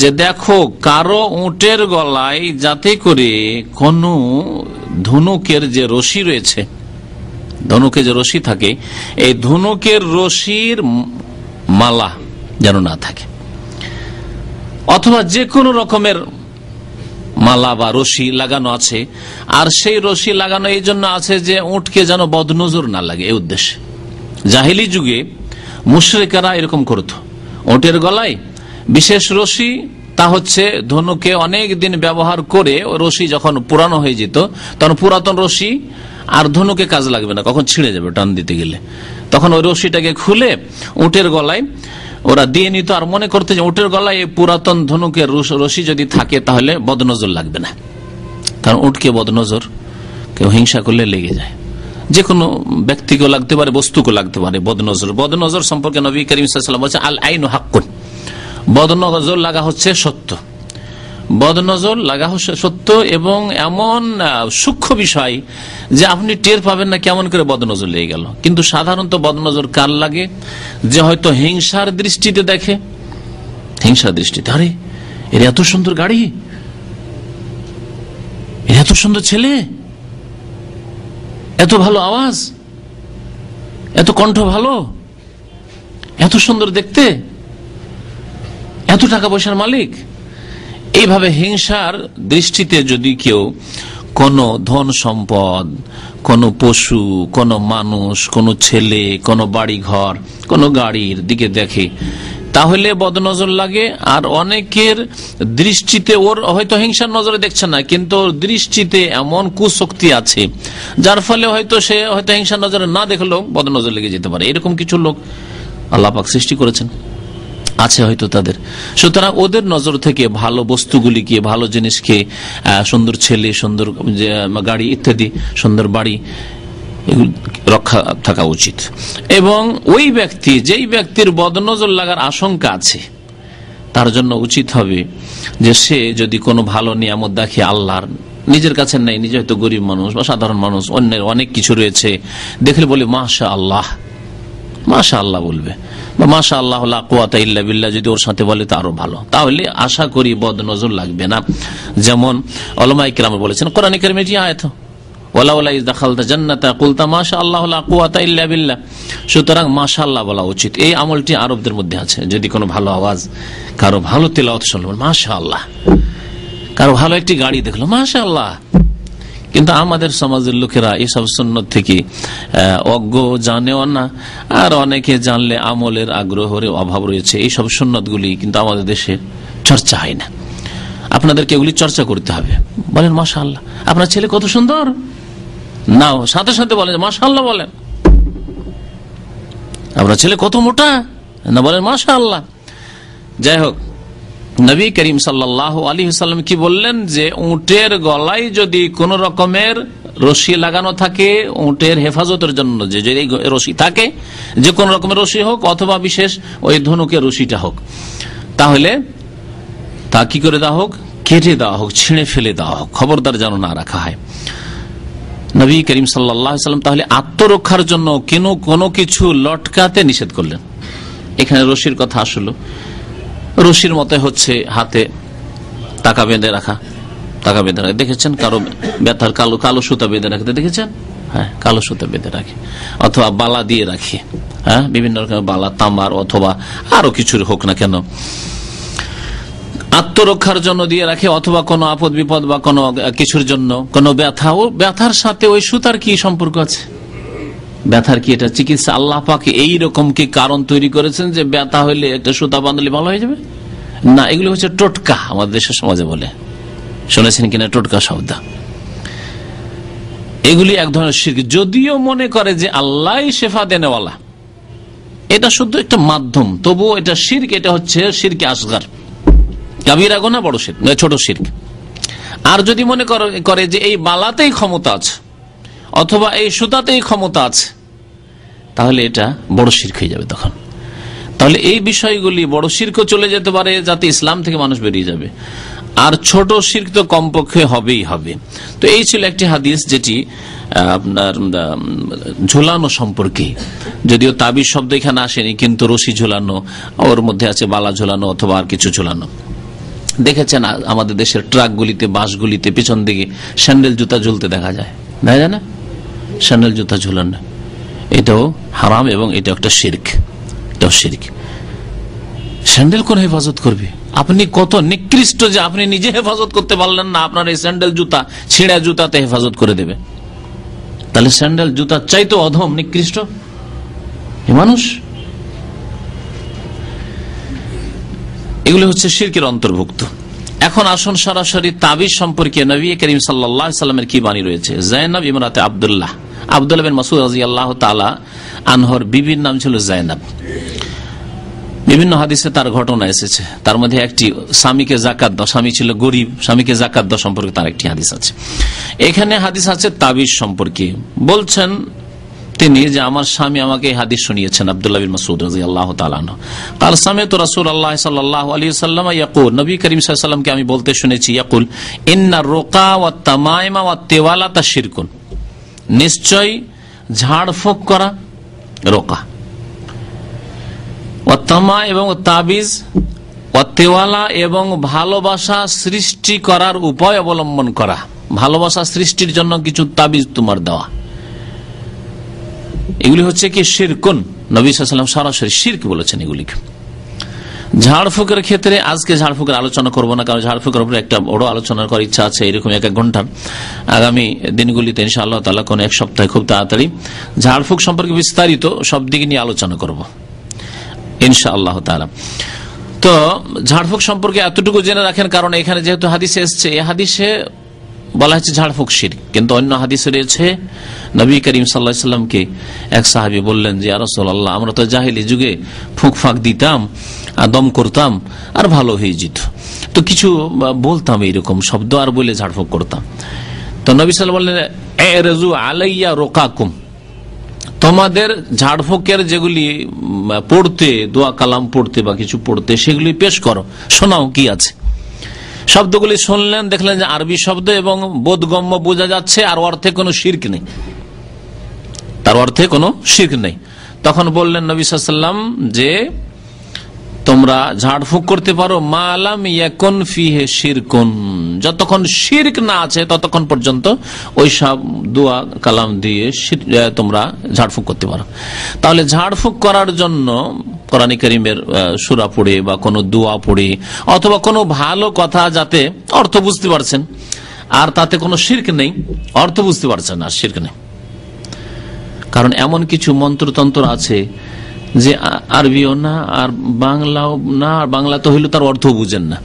যে দেখো কারো উটের গলায় যাতে করে কোন ধনুকের যে রশি রয়েছে, ধনুকে যে রশি থাকে, এই ধনুকের রশির মালা যেন না থাকে, অথবা যে কোনো রকমের মালা বা রশি লাগানো আছে। আর সেই রশি লাগানো এই জন্য আছে যে উটকে যেন বদনজর না লাগে, এই উদ্দেশ্যে। জাহিলি যুগে মুশরিকেরা এরকম করত, উটের গলায় বিশেষ রশি, তা হচ্ছে ধনুকে অনেক দিন ব্যবহার করে রশি যখন পুরানো হয়ে যেত, তখন পুরাতন রশি আর ধনুকে কাজ লাগবে না, কখন ছিঁড়ে যাবে টান দিতে গেলে, তখন ওই রশিটাকে খুলে উটের গলায় ওরা দিয়ে নিত। আর মনে করতে যে উটের গলায় এই পুরাতন ধনুকের রশি যদি থাকে তাহলে বদনজর লাগবে না, কারণ উটকে বদনজর কেউ হিংসা করলে লেগে যায়, যে কোনো ব্যক্তিকেও লাগতে পারে, বস্তুকেও লাগতে পারে বদনজর। বদনজর সম্পর্কে নবী করিম সাল্লাল্লাহু আলাইহি ওয়াসাল্লাম বলেছেন আল আইনু হাক্কুন, বদনজর লাগা হচ্ছে সত্য, বদনজর লাগা হচ্ছে সত্য, এবং এমন সূক্ষ্ম বিষয় যে আপনি টের পাবেন না কেমন করে বদনজর লেগে গেল। কিন্তু সাধারণত বদনজর কার লাগে? যে হয়তো হিংসার দৃষ্টিতে দেখে, হিংসার দৃষ্টিতে, আরে এর এত সুন্দর গাড়ি, এর এত সুন্দর ছেলে, এত ভালো আওয়াজ, এত কণ্ঠ ভালো, এত সুন্দর দেখতে, এত টাকা পয়সার মালিক। এইভাবে হিংসার দৃষ্টিতে যদি কেউ কোন ধন সম্পদ, কোন পশু, কোন মানুষ, কোন ছেলে, কোন বাড়ি ঘর, কোন গাড়ির দিকে দেখে, তাহলে বদনজর লাগে। আর অনেকের দৃষ্টিতে, ওর হয়তো হিংসার নজরে দেখছে না, কিন্তু ওর দৃষ্টিতে এমন কুশক্তি আছে যার ফলে হয়তো সে হয়তো হিংসার নজরে না দেখলেও বদনজর লেগে যেতে পারে। এরকম কিছু লোক আল্লাহ পাক সৃষ্টি করেছেন, আছে হয়তো তাদের। সুতরাং ওদের নজর থেকে ভালো বস্তুগুলিকে, ভালো জিনিসকে, সুন্দর ছেলে, সুন্দর গাড়ি ইত্যাদি, সুন্দর বাড়ি, এগুলো রক্ষা থাকা উচিত। এবং ওই ব্যক্তি, যেই ব্যক্তির বদনজর লাগার আশঙ্কা আছে, তার জন্য উচিত হবে যে সে যদি কোনো ভালো নিয়ামত দেখে আল্লাহর, নিজের কাছে নেই, নিজে হয়তো গরিব মানুষ বা সাধারণ মানুষ, অন্যের অনেক কিছু রয়েছে, দেখলে বলে মাশা আল্লাহ, মাশা আল্লাহ বলবে, বা মাশা আল্লাহ লা কুওয়াতা ইল্লা বিল্লাহ যদি ওর সাথে বলে তা আরো ভালো, তাহলে আশা করি বদনজর লাগবে না। যেমন উলামায়ে কিরাম বলেছেন কোরআনে কারিমে যে আয়াত, ওয়ালাউলা ইয দাখালতা জান্নাতা কুলতা মাশা আল্লাহ লা কুওয়াতা ইল্লা বিল্লাহ, সুতরাং মাশা আল্লাহ বলা উচিত। এই আমলটি আরবদের মধ্যে আছে, যদি কোনো ভালো আওয়াজ, কারো ভালো তেলাওয়াত শুনলো মাশা আল্লাহ, কারো ভালো একটি গাড়ি দেখলো মাশা আল্লাহ। কিন্তু আমাদের সমাজের লোকেরা এসব সুন্নত থেকে অজ্ঞ, জানেও না, আর অনেকে জানলে আমলের আগ্রহের অভাব রয়েছে। এইসব সুন্নতগুলি কিন্তু আমাদের দেশে চর্চা হয় না। আপনাদেরকে এগুলি চর্চা করতে হবে। বলেন মাশাআল্লাহ, আপনার ছেলে কত সুন্দর, না সাথে সাথে বলেন মাশাআল্লাহ বলেন। আপনার ছেলে কত মোটা, না বলেন মাশাআল্লাহ। যাই হোক, নবী করিম সাল্লাল্লাহু আলাইহি ওয়াসাল্লাম কি বললেন যে উটের গলায় যদি কোন রকমের রশি লাগানো থাকে, উটের হেফাজতের জন্য যে রশি থাকে, যে কোন রকমের রশি হোক অথবা বিশেষ ওই ধনুকের রশিটা হোক, তাহলে তা কি করে দেওয়া হোক, কেটে দেওয়া হোক, ছিঁড়ে ফেলে দেওয়া হোক, খবরদার যেন না রাখা হয়। নবী করিম সাল্লাল্লাহু আলাইহি ওয়াসাল্লাম তাহলে আত্মরক্ষার জন্য কোনো কিছু লটকাতে নিষেধ করলেন। এখানে রশির কথা আসলো, রশির মতে হচ্ছে হাতে টাকা বেঁধে রাখা, টাকা বেঁধে রাখা দেখেছেন, কারো ব্যথার কালো সুতা বেঁধে রাখতে দেখেছেন, হ্যাঁ কালো সুতা বেঁধে রাখে, অথবা বালা দিয়ে রাখে, হ্যাঁ বিভিন্ন রকমের বালা, তামার অথবা আরো কিছুর হোক না কেন, আত্মরক্ষার জন্য দিয়ে রাখে, অথবা কোনো আপদ বিপদ বা কোনো কিছুর জন্য, কোনো ব্যথা, ও ব্যথার সাথে ওই সুতার কি সম্পর্ক আছে? ব্যথার কি এটা চিকিৎসা? আল্লাহ পাক এইরকম কি কারণ তৈরি করেছেন যে ব্যথা হইলে একটা সুতা বাঁধলে ভালো হয়ে যাবে? না, এগুলো হচ্ছে টোটকা, আমাদের দেশের সমাজে বলে, শুনেছেন কিনা টোটকা শব্দ। এগুলি এক ধরনের শিরক, যদিও মনে করে যে আল্লাহ শেফা দেনেওয়ালা, এটা শুধু একটা মাধ্যম, তবুও এটা শিরক। এটা হচ্ছে শিরকে আসগার, কাবিরা গুনাহ, বড় শিরক, ছোট শিরক। আর যদি মনে করে যে এই বালাতেই ক্ষমতা আছে অথবা এই সুতাতেই ক্ষমতা আছে, তাহলে এটা বড় শিরক হয়ে যাবে। তখন তাহলে এই বিষয়গুলি বড় শিরকও চলে যেতে পারে, যাতে ইসলাম থেকে মানুষ বেরিয়ে যাবে, আর ছোট শিরক তো কমপক্ষে হবেই হবে। তো এই ছিল একটি হাদিস যেটি আপনার ঝুলানো সম্পর্কে, যদিও তাবিজ শব্দ এখানে আসেনি, কিন্তু রশি ঝুলানো, ওর মধ্যে আছে বালা ঝুলানো অথবা আর কিছু ঝুলানো। দেখেছেন আমাদের দেশের ট্রাকগুলিতে, বাসগুলিতে পিছন দিকে স্যান্ডেল জুতা ঝুলতে দেখা যায়, দেখা যায় না? স্যান্ডেল জুতা ঝুলানো এটাও হারাম এবং এটা একটা শিরক, এটাও শিরক। স্যান্ডেল কোন হেফাজত করবে? আপনি কত নিকৃষ্ট যে আপনি নিজে হেফাজত করতে পারলেন না, আপনার এই স্যান্ডেল জুতা ছিঁড়া জুতাতে হেফাজত করে দেবে। তাহলে স্যান্ডেল জুতা চাইতো অধম নিকৃষ্ট এ মানুষ। এগুলো হচ্ছে শিরকের অন্তর্ভুক্ত। এখন আসুন সরাসরি তাবিজ সম্পর্কে নবী করিম সাল্লাল্লাহু আলাইহি সাল্লামের কি বাণী রয়েছে। যায়নাব ইমরাতে আব্দুল্লাহ বিন মাসউদ রাদিয়াল্লাহু তাআলা আনহর বিবির নাম ছিল যায়নাব। বিভিন্ন হাদিসে তার ঘটনা এসেছে, তার মধ্যে একটি স্বামীকে যাকাত দাও, স্বামী ছিল গরিব, স্বামীকে যাকাত দাও সম্পর্কে তার একটি হাদিস আছে। এখানে হাদিস আছে তাবিজ সম্পর্কে। বলছেন তিনি যে আমার স্বামী আমাকে এই হাদিস শুনিয়েছেন, আব্দুল্লাহ বিন মাসউদ রাদিয়াল্লাহু তাআলা আনহু قال سمعت رسول الله صلى الله عليه وسلم يقول, নবী করিম সাল্লাল্লাহু আলাইহি ওয়াসাল্লামকে আমি বলতে শুনেছি, ইয়াকুল ইন্নার রুকা ওয়াত তামাইমা ওয়াত তিওয়ালাতা শিরকুন, নিশ্চয় ঝাড়ফুঁক করা, রোকা, ওয়াত তামা এবং তাবিজ, ওয়াত তিওয়ালা এবং ভালোবাসা সৃষ্টি করার উপায় অবলম্বন করা, ভালোবাসা সৃষ্টির জন্য কিছু তাবিজ তোমার দেওয়া, এগুলি হচ্ছে কি শিরকুন। নবী সাল্লাল্লাহু আলাইহি ওয়াসাল্লাম সরাসরি শিরক বলেছেন এগুলিকে। ঝাড়ফুঁকের ক্ষেত্রে আজকে ঝাড়ফুঁকের আলোচনা করব না, কারণ ঝাড়ফুঁকের উপরে একটা বড় আলোচনা করার ইচ্ছা আছে, এরকম এক ঘন্টার। আগামী দিনগুলিতে ইনশাআল্লাহ তাআলা কোন এক সপ্তাহে খুব তাড়াতাড়ি ঝাড়ফুঁক সম্পর্কে বিস্তারিত সব দিক নিয়ে আলোচনা করব ইনশাআল্লাহ তাআলা। তো ঝাড়ফুঁক সম্পর্কে এতটুকু জেনে রাখেন, কারণ এখানে যেহেতু হাদিসে এসছে, এই হাদিসে বলা হচ্ছে ঝাড়ফুঁক শিরক, কিন্তু অন্য হাদিসে রয়েছে নবী করিম সাল্লাল্লাহু আলাইহি ওয়াসাল্লামকে এক সাহাবী বললেন যে ইয়া রাসূলুল্লাহ, আমরা তো জাহেলি যুগে ফুঁক ফাঁক দিতাম আর দম করতাম আর ভালো হয়ে যেত, তো কিছু বলতাম এইরকম শব্দ আর বলে ঝাড়ফুঁক করতাম। তো নবী সাল্লাল্লাহু আলাইহি ওয়াসাল্লাম বললেন এরজু আলাইয়া রোকাকুম, তোমাদের ঝাড়ফুঁকের যেগুলি পড়তে, দোয়া কালাম পড়তে বা কিছু পড়তে, সেগুলি পেশ করো, শোনাও কি আছে। শব্দগুলি শুনলেন, দেখলেন যে আরবি শব্দ এবং বোধগম্য বোঝা যাচ্ছে, আর অর্থে কোনো শিরক নেই, তার অর্থে কোনো শিরক নেই। তখন বললেন নবী সাল্লাল্লাহু আলাইহি ওয়াসাল্লাম যে তোমরা ঝাড়ফুঁক করতে পারো মালাম ইয়াকুন ফিহি শিরকুন, যতক্ষণ শিরক না আছে ততক্ষণ পর্যন্ত ওই সব দোয়া কালাম দিয়ে তোমরা ঝাড়ফুঁক করতে পারো। তাহলে ঝাড়ফুঁক করার জন্য কোরআন কারীমের সূরা পড়ে বা কোনো দোয়া পড়ে অথবা কোনো ভালো কথা, যাতে অর্থ বুঝতে পারছেন আর তাতে কোনো শিরক নেই, অর্থ বুঝতে পারছেন আর শিরক নেই। কারণ এমন কিছু মন্ত্রতন্ত্র আছে যে আরবিও না আর বাংলাও না, আর বাংলা তো হইলে তার অর্থ বুঝেন না,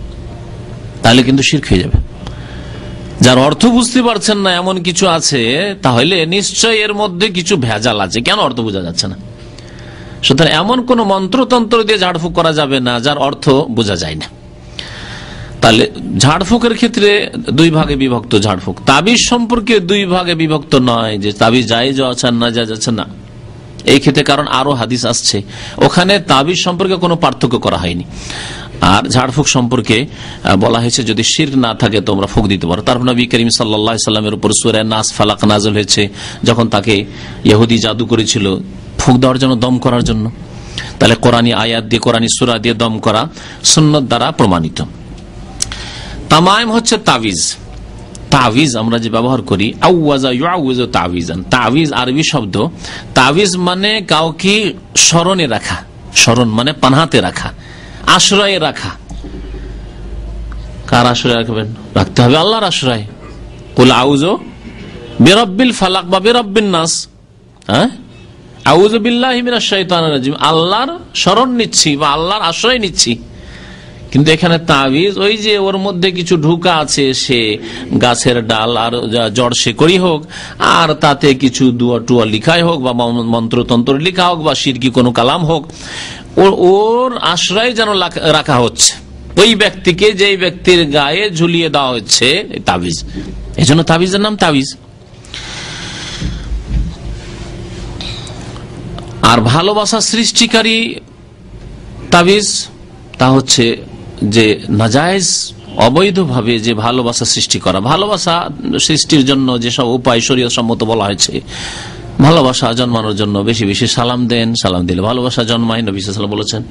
তাহলে কিন্তু শিরক হয়ে যাবে। যার অর্থ বুঝতে পারছেন না এমন কিছু আছে, তাহলে নিশ্চয় এর মধ্যে কিছু ভেজাল আছে, কেন অর্থ বোঝা যাচ্ছে না। সুতরাং এমন কোন মন্ত্রতন্ত্র দিয়ে ঝাড়ফুঁক করা যাবে না যার অর্থ বোঝা যায় না। তাহলে ঝাড়ফুঁকের ক্ষেত্রে দুই ভাগে বিভক্ত ঝাড়ফুঁক। তাবিজ সম্পর্কে দুই ভাগে বিভক্ত নয় যে তাবিজ জায়েজ আছে না জায়েজ আছে না, এই ক্ষেত্রে কারণ আরো হাদিস আসছে, ওখানে তাবিজ সম্পর্কে কোনো পার্থক্য করা হয়নি। আর ঝাড়ফুঁক সম্পর্কে বলা হয়েছে যদি শিরক না থাকে তোমরা ফুঁক দিতে পারো। তারপর নবী করিম সাল্লাল্লাহু আলাইহি ওয়াসাল্লামের উপর সূরা নাস ফালাক নাযিল হয়েছে, যখন তাকে ইহুদি জাদু করেছিল ফুঁক দেওয়ার জন্য, দম করার জন্য। তাহলে কোরআনী আয়াত দিয়ে, কোরআনী সূরা দিয়ে দম করা সুন্নাত দ্বারা প্রমাণিত। তামাইম হচ্ছে তাবিজ। তাবিজ আমরা যে ব্যবহার করি, আউয়াজা ইউআউযু তাবিজান, তাবিজ আরবি শব্দ। তাবিজ মানে কাউকে স্মরণে রাখা, স্মরণ মানে পানাহাতে রাখা, আশ্রয়ে রাখা। কার আশ্রয় রাখবেন? রাখতে হবে আল্লাহর আশ্রয়। কুল আউযু বিরাব্বিল ফালাক বা বিরাব্বিন নাস, হ্যাঁ, আউযু বিল্লাহি মিনাশ শাইতানির রাজিম, আল্লাহর শরণ নিচ্ছি বা আল্লাহর আশ্রয় নিচ্ছি। কিন্তু এখানে তাবিজ ওই যে ওর মধ্যে কিছু ঢুকা আছে, সে গাছের ডাল আর জড় শেকড়ি হোক, আর তাতে কিছু দুয়া টুয়া লিখাই হোক বা মন্ত্রতন্ত্র লিখা হোক বা শিরকি কোনো কালাম হোক, ওর আশ্রয় যেন রাখা হচ্ছে ওই ব্যক্তিকে, যেই ব্যক্তির গায়ে ঝুলিয়ে দেওয়া হচ্ছে তাবিজ। এই জন্য তাবিজের নাম তাবিজ। আর ভালোবাসা সৃষ্টিকারী তাবিজ তা হচ্ছে যে নাজায়েজ অবৈধভাবে যে ভালোবাসা সৃষ্টি করা, ভালোবাসা সৃষ্টির জন্য যেসব উপায় শরীয়ত সম্মত বলা হয়েছে। ভালোবাসা জন্মানোর জন্য বেশি বেশি সালাম দেন, সালাম দিলে ভালোবাসা জন্মায়, নবী সাল্লাল্লাহু আলাইহি ওয়াসাল্লাম বলেছেন।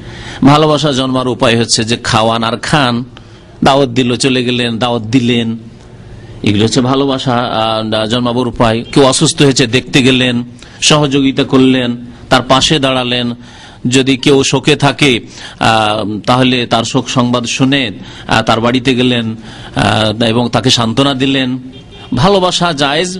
ভালোবাসা জন্মার উপায় হচ্ছে যে খাওয়ান আর খান, দাওয়াত দিল চলে গেলেন, দাওয়াত দিলেন, এগুলো হচ্ছে ভালোবাসা জন্মাবার উপায়। কেউ অসুস্থ হয়েছে দেখতে গেলেন, সহযোগিতা করলেন, তার পাশে দাঁড়ালেন। যদি কেউ শোকে থাকে তাহলে তার শোক সংবাদ শুনে তার বাড়িতে গেলেন এবং তাকে সান্ত্বনা দিলেন। ভালোবাসা জায়েজ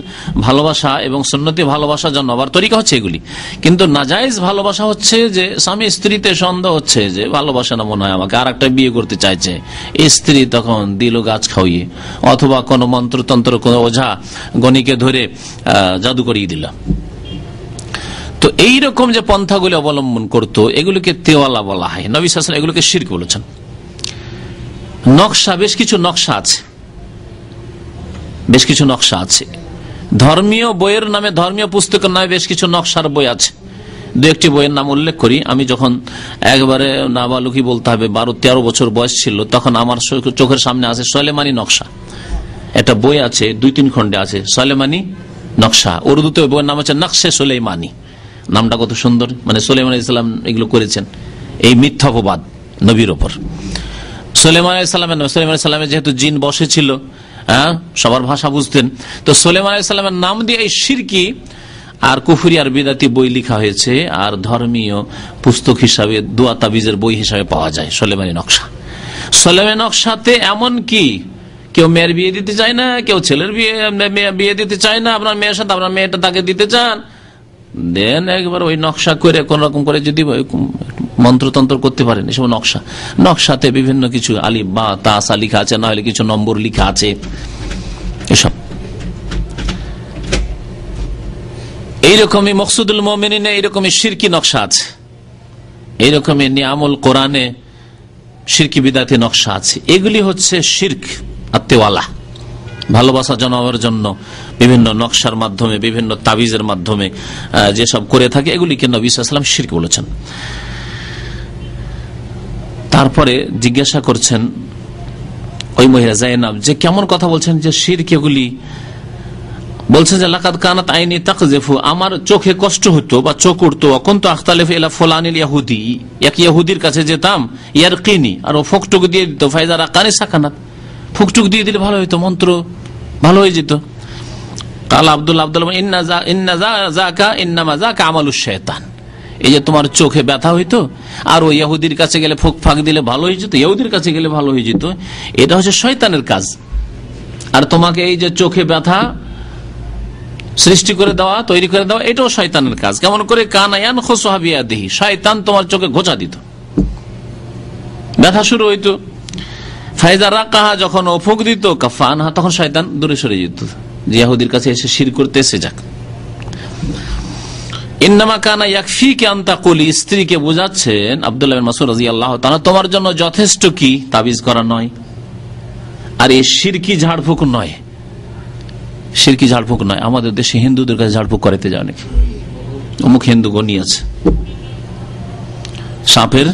ভালোবাসা এবং সুন্নতি ভালোবাসা জন্মাবার তরিকা হচ্ছে এগুলি। কিন্তু নাজায়েজ ভালোবাসা হচ্ছে যে স্বামী স্ত্রীতে সন্দেহ হচ্ছে যে ভালোবাসা না মনে হয় আমাকে, আর একটা বিয়ে করতে চাইছে, স্ত্রী তখন দিল গাছ খাওয়িয়ে, অথবা কোনো মন্ত্রতন্ত্র কোনো ওঝা গণিকে ধরে জাদু করিয়ে দিল। তো এইরকম যে পন্থাগুলি অবলম্বন করতো এগুলিকে তেওয়ালা বলা হয়। নবী সাল্লাল্লাহু আলাইহি ওয়াসাল্লাম এগুলিকে শিরক বলেছেন। নকশা, বেশ কিছু নকশা আছে, বেশ কিছু নকশা আছে। ধর্মীয় বইয়ের নামে, ধর্মীয় পুস্তকের নামে বেশ কিছু নকশার বই আছে। দু একটি বইয়ের নাম উল্লেখ করি। আমি যখন একবারে নাবালুকি বলতে হবে 12-13 বছর বয়স ছিল, তখন আমার চোখের সামনে আছে সুলাইমানি নকশা। একটা বই আছে, 2-3 খণ্ডে আছে সুলাইমানি নকশা। উর্দুতে বইয়ের নাম হচ্ছে নকশে সুলাইমানি। নামটা কত সুন্দর, মানে সুলাইমান আলাইহিস সালাম এগুলো করেছেন, এই মিথ্যাপবাদ নবীর ওপর। সুলাইমান আলাইহিস সালামের নাম, সুলাইমান আলাইহিস সালামের যেহেতু জিন বসেছিল, সবার ভাষা বুঝতেন, তো সুলাইমান আলাইহিস সালামের নাম দিয়ে এই শিরকি আর কুফরি আর বিদাতি বই লেখা হয়েছে, আর ধর্মীয় পুস্তক হিসাবে দোয়া তাবিজের বই হিসাবে পাওয়া যায় সুলাইমানি নকশা। সুলাইমানি নকশাতে এমন কি কেউ মেয়ের বিয়ে দিতে চায় না, কেউ ছেলের বিয়ে দিতে চায় না, আপনার মেয়ের সাথে আপনার মেয়েটা তাকে দিতে চান, দেন একবার ওই নকশা করে কোন রকম করে যদি মন্ত্রতন্ত্র করতে পারেন। এসব নকশা, নকশাতে বিভিন্ন কিছু আলিফ বা তাসা লিখা আছে, না হলে কিছু নম্বর লিখা আছে, এসব। এইরকমই মকসুদুল মুমিনিনে এইরকমই শিরকি নকশা আছে, এইরকমই নিয়ামুল কোরআনে শিরকি বিদাতি নকশা আছে। এগুলি হচ্ছে শিরক আত্মেওয়ালা, ভালোবাসা জন্মাবার জন্য বিভিন্ন নকশার মাধ্যমে, বিভিন্ন তাবিজের মাধ্যমে যেসব করে থাকে, এগুলিকে নবী সাল্লাল্লাহু আলাইহি ওয়াসাল্লাম শিরক বলেছেন। তারপরে জিজ্ঞাসা করছেন ওই মহিলা যায়েনাব যে কেমন কথা বলছেন যে শিরক এগুলি, বলছেন যে লাকাদ কানাত আইনি তাকযিফু, আমার চোখে কষ্ট হতো বা চোখ উঠতো, কুনতু আখতালিফু ইলা ফুলানিল ইহুদি, এক ইহুদির কাছে যেতাম, ইয়ারকিনি, আর ও ফকটুক দিয়ে দিত, ফাইজা রাকানি সাকানাত, ফুকটুক দিয়ে দিলে ভালো হইতো, মন্ত্র ভালো হয়ে যেত। কাল আব্দুল্লাহ ইন্নামা যাকা আমালুশ শাইতান, এই যে তোমার চোখে ব্যথা হইতো আর ওই ইহুদির কাছে গেলে ফুক ফাঁক দিলে ভালো হয়ে যেত, ইহুদির কাছে গেলে ভালো হয়ে যেত, এটা হচ্ছে শয়তানের কাজ। আর তোমাকে এই যে চোখে ব্যথা সৃষ্টি করে দেওয়া, তৈরি করে দেওয়া, এটাও শয়তানের কাজ। কেমন করে? কানায়ান খুসুহা বিয়াদিহি, শয়তান তোমার চোখে ঘোচা দিত, ব্যথা শুরু হইতো। ফাইজা রাকাহা, যখন ও ফুক দিত, কাফানহা, তখন শয়তান দূরে সরে যেত, যে ইহুদির কাছে এসে শিরক করতে এসে যাক। ইন্নামা কানা ইয়াকফিকা আন তাকুলি, স্ত্রীকে বোঝাচ্ছেন আব্দুল্লাহ বিন মাসউদ রাদিয়াল্লাহু তাআলা, তোমার জন্য যথেষ্ট কি তাবিজ করা নয়, আর এই শিরকি ঝাড়ফুঁক নয়, শিরকি ঝাড়ফুঁক নয়। আমাদের দেশে হিন্দুদের কাছে ঝাড়ফুঁক করাতে যায় নাকি, অমুক হিন্দু গণি আছে, সাপের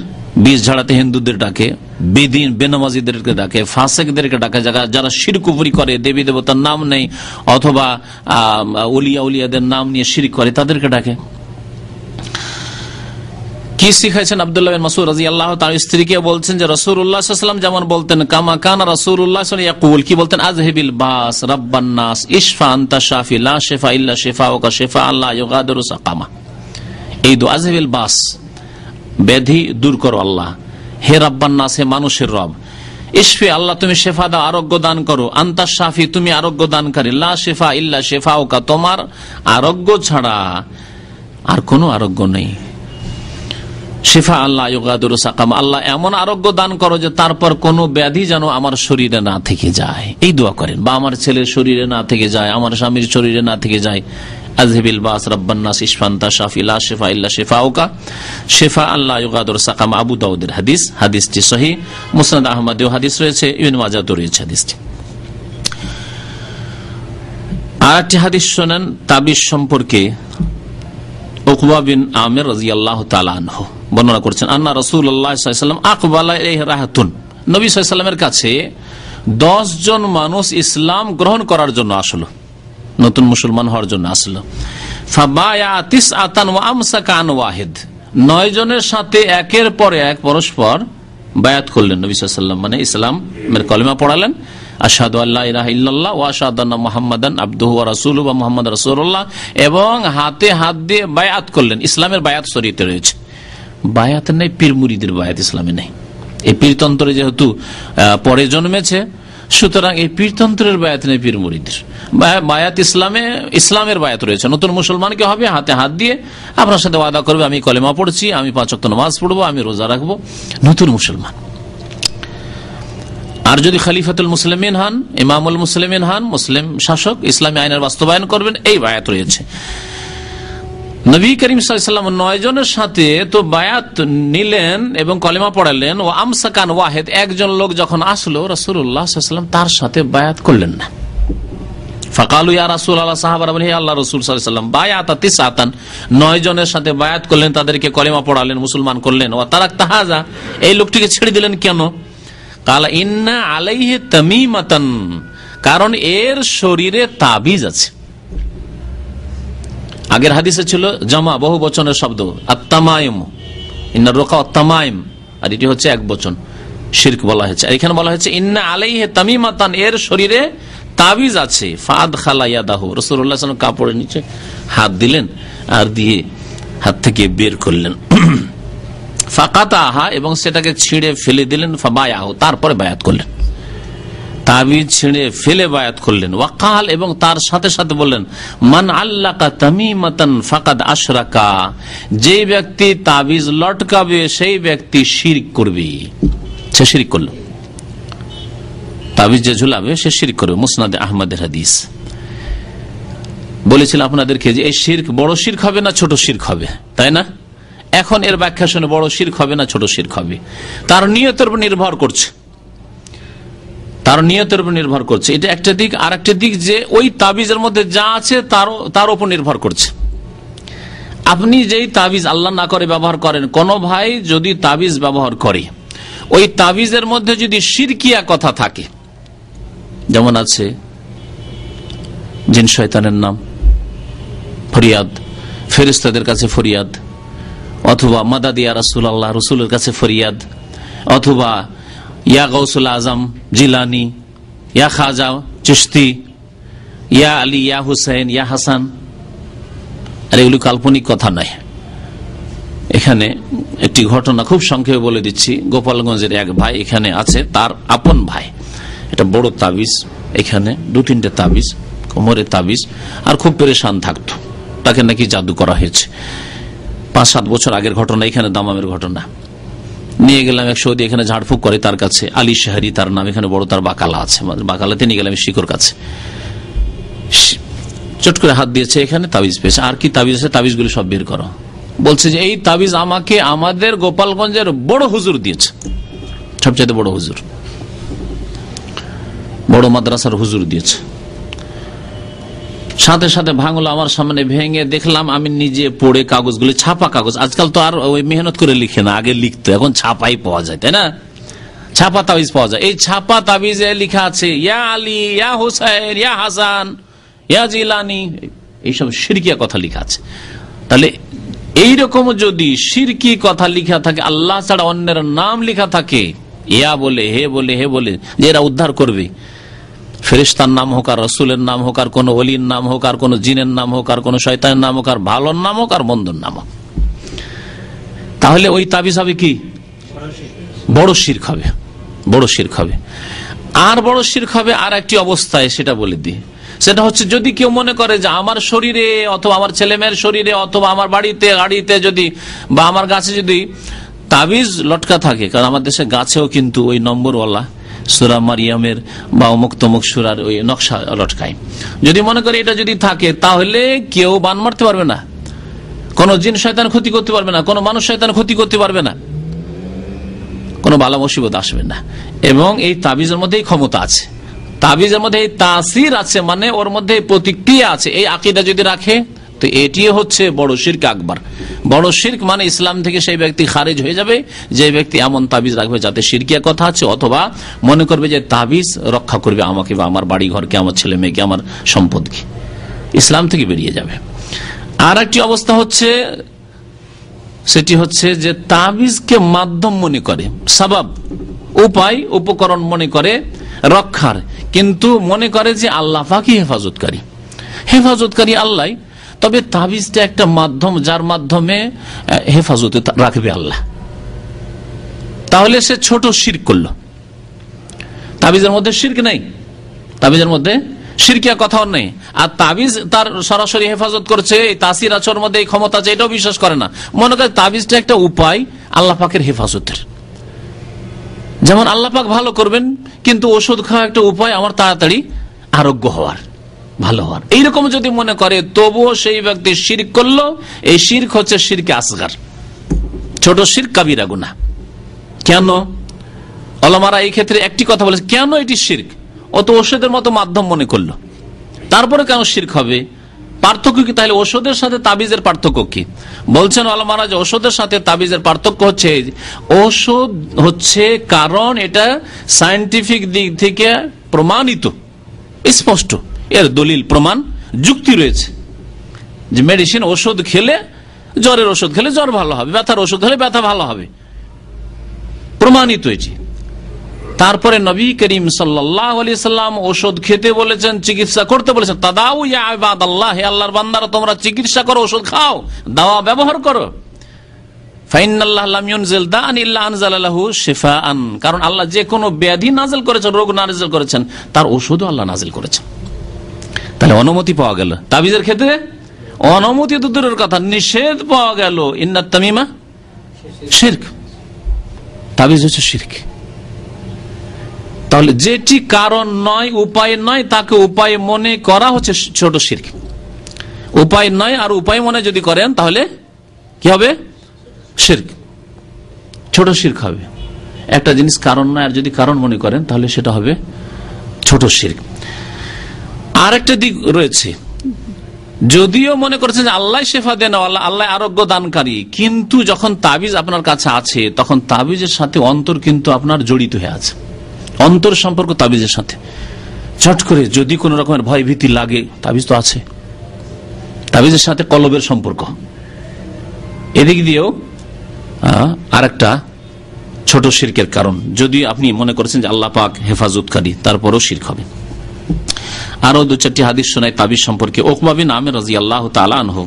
বিষ ঝাড়াতে হিন্দুদের ডাকে, বেদিন বেনামাজিদেরকে ডাকে, ফাসেকদেরকে ডাকে, যারা শিরক কুফরি করে, দেবী দেবতার নাম নেই অথবা উলিয়া উলিয়াদের নাম নিয়ে শিরক করে, তাদেরকে ডাকে। কি শিখাইছেন আব্দুল্লাহ বিন মাসউদ রাদিয়াল্লাহু তাআলা স্ত্রীকে? বলছেন যে রাসূলুল্লাহ সাল্লাল্লাহু আলাইহি ওয়াসাল্লাম যেমন বলতেন, কামা কানা রাসূলুল্লাহ সাল্লাল্লাহু আলাইহি ওয়াসাল্লাম ইয়াকুল, কি বলতেন? আযহিবিল বাস রাব্বান নাস ইশফা আনতা শাফি লা শিফা ইল্লা শিফাউকা শিফা আল্লাহ ইউগাদিরু সাকামা। এই দোয়া, আযহিবিল বাস, ব্যাধি দূর করো আল্লাহ, হে রাব্বান নাস, হে মানুষের রব, ইশফি, আল্লাহ তুমি শেফা দাও, আরোগ্য দান করো, আনতা শাফি, তুমি আরোগ্য দানকারী, লা শিফা ইল্লা শিফাউকা, তোমার আরোগ্য ছাড়া আর কোনো আরোগ্য নেই। শিফা আল্লাহ ইউগাদিরু সাকামা, আল্লাহ এমন আরোগ্য দান করো যে তারপর কোনো ব্যাধি যেন আমার শরীরে না থেকে যায়। এই দোয়া করেন, বা আমার ছেলের শরীরে না থেকে যায়, আমার স্বামীর শরীরে না থেকে যায়। আযহিবিল বাস রাব্বান নাস ইশফা আনতা শাফি লা শিফা ইল্লা শিফাউকা শিফা আল্লাহ ইউগাদিরু সাকামা। আবু দাউদের হাদিস, হাদিসটি সহিহ। মুসনাদ আহমদেও হাদিস রয়েছে, ইবনে মাজাহতেও রয়েছে হাদিসটি। আরেকটি হাদিস শোনেন তাবিজ সম্পর্কে, উকবা বিন আমির রাদিয়াল্লাহু তাআলা আনহু বর্ণনা করছেন আন্না রাসূলুল্লাহ সাল্লাল্লাহু আলাইহি ওয়াসাল্লাম আকবালা ইলাইহি রাহাতুন, নবী সাল্লাল্লাহু আলাইহি ওয়াসাল্লামের কাছে 10 জন মানুষ ইসলাম গ্রহণ করার জন্য আসলো, নতুন মুসলমান হওয়ার জন্য আসলো। ফাবায়া তিসআতান ওয়া আমসাকা আন ওয়াহিদ, 9 জনের সাথে একের পর এক পরস্পর বায়াত করলেন নবী সাল্লাল্লাহু আলাইহি ওয়াসাল্লাম, মানে ইসলামের কলিমা পড়ালেন, আশহাদু আল্লা ইলাহা ইল্লাল্লাহ ওয়া আশহাদু আন্না মুহাম্মাদান আবদুহু ওয়া রাসূলুহু ওয়া মুহাম্মাদুর রাসূলুল্লাহ, এবং হাতে হাত দিয়ে বায়াত করলেন। ইসলামের বায়াত শরীয়তে রয়েছে, বায়াত নেই পীর মুরিদের বায়াত ইসলামে নেই। এই পীরতন্ত্রে যেহেতু পরে জন্মেছে, সুতরাং এই পীরতন্ত্রের বায়াত নেই পীর মুরিদের বায়াত। ইসলামের বায়াত রয়েছে। নতুন মুসলমানকে হবে হাতে হাত দিয়ে আপনার সাথে ওয়াদা করবে আমি কলেমা পড়ছি, আমি 5 ওয়াক্ত নামাজ পড়বো, আমি রোজা রাখবো, নতুন মুসলমান। আর যদি খলিফাতুল মুসলিমিন হন, ইমামুল মুসলিমিন হন, মুসলিম শাসক, ইসলামী আইনের বাস্তবায়ন করবেন, এই বায়াত রয়েছে। নবী করিম সাল্লাল্লাহু আলাইহি ওয়াসাল্লাম 9 জনের সাথে তো বায়াত নিলেন এবং কলেমা পড়ালেন। ও আমসাকান ওয়াহিদ, একজন লোক যখন আসলো রাসূলুল্লাহ সাল্লাল্লাহু আলাইহি ওয়াসাল্লাম তার সাথে বায়াত করলেন না। ফাকালু ইয়া রাসূলুল্লাহ, সাহাবারা বলেন হে আল্লাহর রাসূল সাল্লাল্লাহু আলাইহি ওয়াসাল্লাম বায়াতা তিসআতান, 9 জনের সাথে বায়াত করলেন, তাদেরকে কলেমা পড়ালেন, মুসলমান করলেন। ওয়া তারাকতা হাযা, এই লোকটিকে ছেড়ে দিলেন কেন? কালা ইন্না আলাইহি তামিমাতান, কারণ এর শরীরে তাবিজ আছে। আগের হাদিসে ছিল জামা, বহু বচনের শব্দ, আত-তামাইম, ইন্নার রুকা আত-তামাইম, আর এটি হচ্ছে এক বচন, শিরক বলা হয়েছে। আর এখানে বলা হয়েছে ইন্না আলাইহি তামিমাতান, এর শরীরে তাবিজ আছে। ফাদখালা ইয়াদাহু, রাসূলুল্লাহ সাল্লাল্লাহু আলাইহি ওয়াসাল্লাম কাপড়ের নিচে হাত দিলেন আর দিয়ে হাত থেকে বের করলেন। ফাকাতাহা, এবং সেটাকে ছিঁড়ে ফেলে দিলেন। ফাবায়াহু, তারপরে বায়াত করলেন, তাবিজ ছিঁড়ে ফেলে বায়াত করলেন। ওয়াকাল, এবং তার সাথে সাথে বললেন মান আল্লাকা তামিমাতান ফাকাদ আশরাকা, যে ব্যক্তি তাবিজ লটকাবে সেই ব্যক্তি শিরক করবে। সে শিরক করল, তাবিজ যে ঝুলাবে সে শিরক করবে। মুসনাদে আহমদের হাদিস। বলেছিলাম আপনাদেরকে যে এই শিরক বড় শিরক হবে না ছোট শিরক হবে, তাই না? এখন এর ব্যাখ্যা শুনে বড় শিরক হবে না ছোট শিরক হবে, তার নিয়তের উপর নির্ভর করছে, তার নিয়তের উপর নির্ভর করছে। এটা একটা দিক। আর একটা দিক যে ওই তাবিজের মধ্যে যা আছে তার উপর নির্ভর করছে। আপনি যেই তাবিজ আল্লাহ না করে ব্যবহার করেন, কোন ভাই যদি তাবিজ ব্যবহার করে, ওই তাবিজের মধ্যে যদি শিরকিয়া কথা থাকে, যেমন আছে জিন শয়তানের নাম, ফরিয়াদ, ফেরেশতাদের কাছে ফরিয়াদ, অথবা মাদাদ ইয়া রাসূলুল্লাহ, রাসূলের কাছে ফরিয়াদ, অথবা ইয়া গাউসুল আজম জিলানি, ইয়া খাজা চিশতি, ইয়া আলী, ইয়া হুসাইন, ইয়া হাসান। আর এগুলো কাল্পনিক কথা নয়। এখানে একটি ঘটনা খুব সংক্ষেপে বলে দিচ্ছি। গোপালগঞ্জের এক ভাই এখানে আছে, তার আপন ভাই, এটা বড় তাবিজ, এখানে 2-3টে তাবিজ, কোমরে তাবিজ, আর খুব পেরেশান থাকতো। তাকে নাকি জাদু করা হয়েছে। 5-7 বছর আগের ঘটনা, এখানে দামামের ঘটনা। নিয়ে গেলাম এক সৌদি, এখানে ঝাড়ফুঁক করে, তার কাছে আলী শাহরি তার নাম, এখানে বড় তার বাকালা আছে, বাকালাতে নিয়ে গেলাম শিকর কাছে। চট করে হাত দিয়েছে, এখানে তাবিজ পেয়েছে। আর কি তাবিজ আছে, তাবিজগুলো সব বের করো। বলছে যে এই তাবিজ আমাকে আমাদের গোপালগঞ্জের বড় হুজুর দিয়েছে, সবচেয়ে বড় হুজুর, বড় মাদ্রাসার হুজুর দিয়েছে। সাথে সাথে ভাঙলো আমার সামনে, ভেঙে দেখলাম আমি নিজে পড়ে কাগজগুলি, ছাপা কাগজ। আজকাল তো আর ওই মেহনত করে লিখে না, আগে লিখতো, এখন ছাপাই পাওয়া যায়, তাই না? ছাপা তাবিজ পাওয়া যায়। এই ছাপা তাবিজে লেখা আছে ইয়া আলী, ইয়া হুসাইন, ইয়া হাসান, ইয়া জিলানি, এইসব শিরকিয়া কথা লেখা আছে। তাহলে এইরকম যদি শিরকি কথা লিখা থাকে, আল্লাহ ছাড়া অন্যের নাম লেখা থাকে, ইয়া বলে, হে বলে, হে বলে, যে এরা উদ্ধার করবে, ফেরেশতার নাম হোক, আর রসুলের নাম হোক, আর কোন ওলির নাম হোক, আর কোন জিনের নাম হোক, আর কোন শয়তানের নাম হোক, আর ভালোর নাম হোক, আর মন্দর নাম হোক, তাহলে ওই তাবিজ হবে কি? বড় শিরক হবে, বড় শিরক হবে। আর বড় শিরক হবে আর একটি অবস্থায়, সেটা বলে দিই। সেটা হচ্ছে যদি কেউ মনে করে যে আমার শরীরে অথবা আমার ছেলেমেয়ের শরীরে অথবা আমার বাড়িতে গাড়িতে যদি বা আমার গাছে যদি তাবিজ লটকা থাকে, কারণ আমার দেশে গাছেও কিন্তু ওই নম্বরওয়ালা সূরা মারিয়ামের বা অমুক তমুক সূরার ওই নকশা লটকায়, যদি মনে করে এটা যদি থাকে, তাহলে কেউ বান মারতে পারবে না, কোন জিন শয়তান ক্ষতি করতে পারবে না, কোন মানুষ শয়তান ক্ষতি করতে পারবে না, কোন বালা মুসিবত আসবে না। এবং এই তাবিজের মধ্যেই ক্ষমতা আছে, তাবিজের মধ্যে এই তাসির আছে, মানে ওর মধ্যে প্রতিক্রিয়া আছে। এই আকীদা যদি রাখে তো এটি হচ্ছে বড় শিরক আকবার। বড় শিরক মানে ইসলাম থেকে সেই ব্যক্তি খারিজ হয়ে যাবে যে ব্যক্তি এমন তাবিজ রাখবে যাতে শিরকিয়া কথা আছে, অথবা মনে করবে যে তাবিজ রক্ষা করবে আমাকে বা আমার বাড়ি ঘরকে, আমার ছেলে মেয়েকে, আমার সম্পদকে, ইসলাম থেকে বেরিয়ে যাবে। আর একটি অবস্থা হচ্ছে, সেটি হচ্ছে যে তাবিজকে মাধ্যম মনে করে, সাবাব, উপায়, উপকরণ মনে করে রক্ষার, কিন্তু মনে করে যে আল্লাহ পাকই হেফাজতকারী আল্লাহ, তবে তাবিজটা একটা মাধ্যম যার মাধ্যমে হেফাজতে রাখবে আল্লাহ। তাহলে সে ছোট শিরক করলো। তাবিজের মধ্যে শিরক নেই, তাবিজের মধ্যে শিরকিয়া কথাও নেই, আর তাবিজ তার সরাসরি হেফাজত করছে, এই তাসির আচর মধ্যে এই ক্ষমতা আছে, এটাও বিশ্বাস করে না। মনে করে তাবিজটা একটা উপায় আল্লাহ পাকের হেফাজতের, যেমন আল্লাহ পাক ভালো করবেন, কিন্তু ওষুধ খাওয়া একটা উপায় আমার তাড়াতাড়ি আরোগ্য হওয়ার, ভালো হওয়ার, এইরকম যদি মনে করে তবুও সেই ব্যক্তি শিরক করলো। এই শিরক হচ্ছে শিরকে আসগার, ছোট শিরক, কাবিরা গুনাহ। কেন? ওলামারা এই ক্ষেত্রে একটি কথা বলেছে, কেন এটি শিরক? ও তো ওষুধের মতো মাধ্যম মনে করলো, তারপরে কেন শিরক হবে? পার্থক্য কি? তাহলে ওষুধের সাথে তাবিজের পার্থক্য কি? বলছেন ওলামারা যে ওষুধের সাথে তাবিজের পার্থক্য হচ্ছে, ওষুধ হচ্ছে কারণ এটা সায়েন্টিফিক দিক থেকে প্রমাণিত, স্পষ্ট, এর দলিল, প্রমাণ, যুক্তি রয়েছে যে মেডিসিন, ওষুধ খেলে, জ্বরের ওষুধ খেলে জ্বর ভালো হবে, ব্যথার ওষুধ খেলে ব্যথা ভালো হবে, প্রমাণিত হয়েছে। তারপরে নবী করিম সাল্লাল্লাহু আলাইহি সাল্লাম ওষুধ খেতে বলেছেন, চিকিৎসা করতে বলেছেন। তাদাউ ইয়া ইবাদাল্লাহ, হে আল্লাহর বান্দারা তোমরা চিকিৎসা করো, ওষুধ খাও, দাওয়া ব্যবহার করো। ফাইনাল্লাহ লাম ইউনজিল দাআন ইল্লা আনজালা লাহু শিফাআন, কারণ আল্লাহ যে কোনো ব্যাধি নাযিল করেছেন, রোগ নাযিল করেছেন, তার ওষুধও আল্লাহ নাযিল করেছেন। তাহলে অনুমতি পাওয়া গেল। তাবিজের ক্ষেত্রে অনুমতি তো দূরের কথা, নিষেধ পাওয়া গেল। ইন্নাত তামিমা শিরক, তাবিজ হচ্ছে শিরক। তাহলে যেটি কারণ নয়, উপায় নয়, তাকে উপায় মনে করা হচ্ছে ছোট শিরক। উপায় নয় আর উপায় মনে যদি করেন তাহলে কি হবে? শিরক, ছোট শিরক হবে। একটা জিনিস কারণ নয় আর যদি কারণ মনে করেন তাহলে সেটা হবে ছোট শিরক। আর একটা দিক রয়েছে, যদিও মনে করছেন যে আল্লাহ শেফা দেন, আল্লাহ আরোগ্য দানকারী, কিন্তু যখন তাবিজ আপনার কাছে আছে তখন তাবিজের সাথে অন্তর কিন্তু আপনার জড়িত হয়ে আছে, অন্তর সম্পর্ক তাবিজের সাথে। চট করে যদি কোন রকমের ভয় ভীতি লাগে, তাবিজ তো আছে, তাবিজের সাথে কলবের সম্পর্ক। এদিক দিয়েও আরেকটা ছোট শিরকের কারণ, যদি আপনি মনে করেছেন যে আল্লাহ পাক হেফাজতকারী, তারপরও শিরক হবে। আরো দু চারটি হাদিস শোনায় তাবিজ সম্পর্কে। উকবা বিন আমির রাদিয়াল্লাহু তাআলা আনহু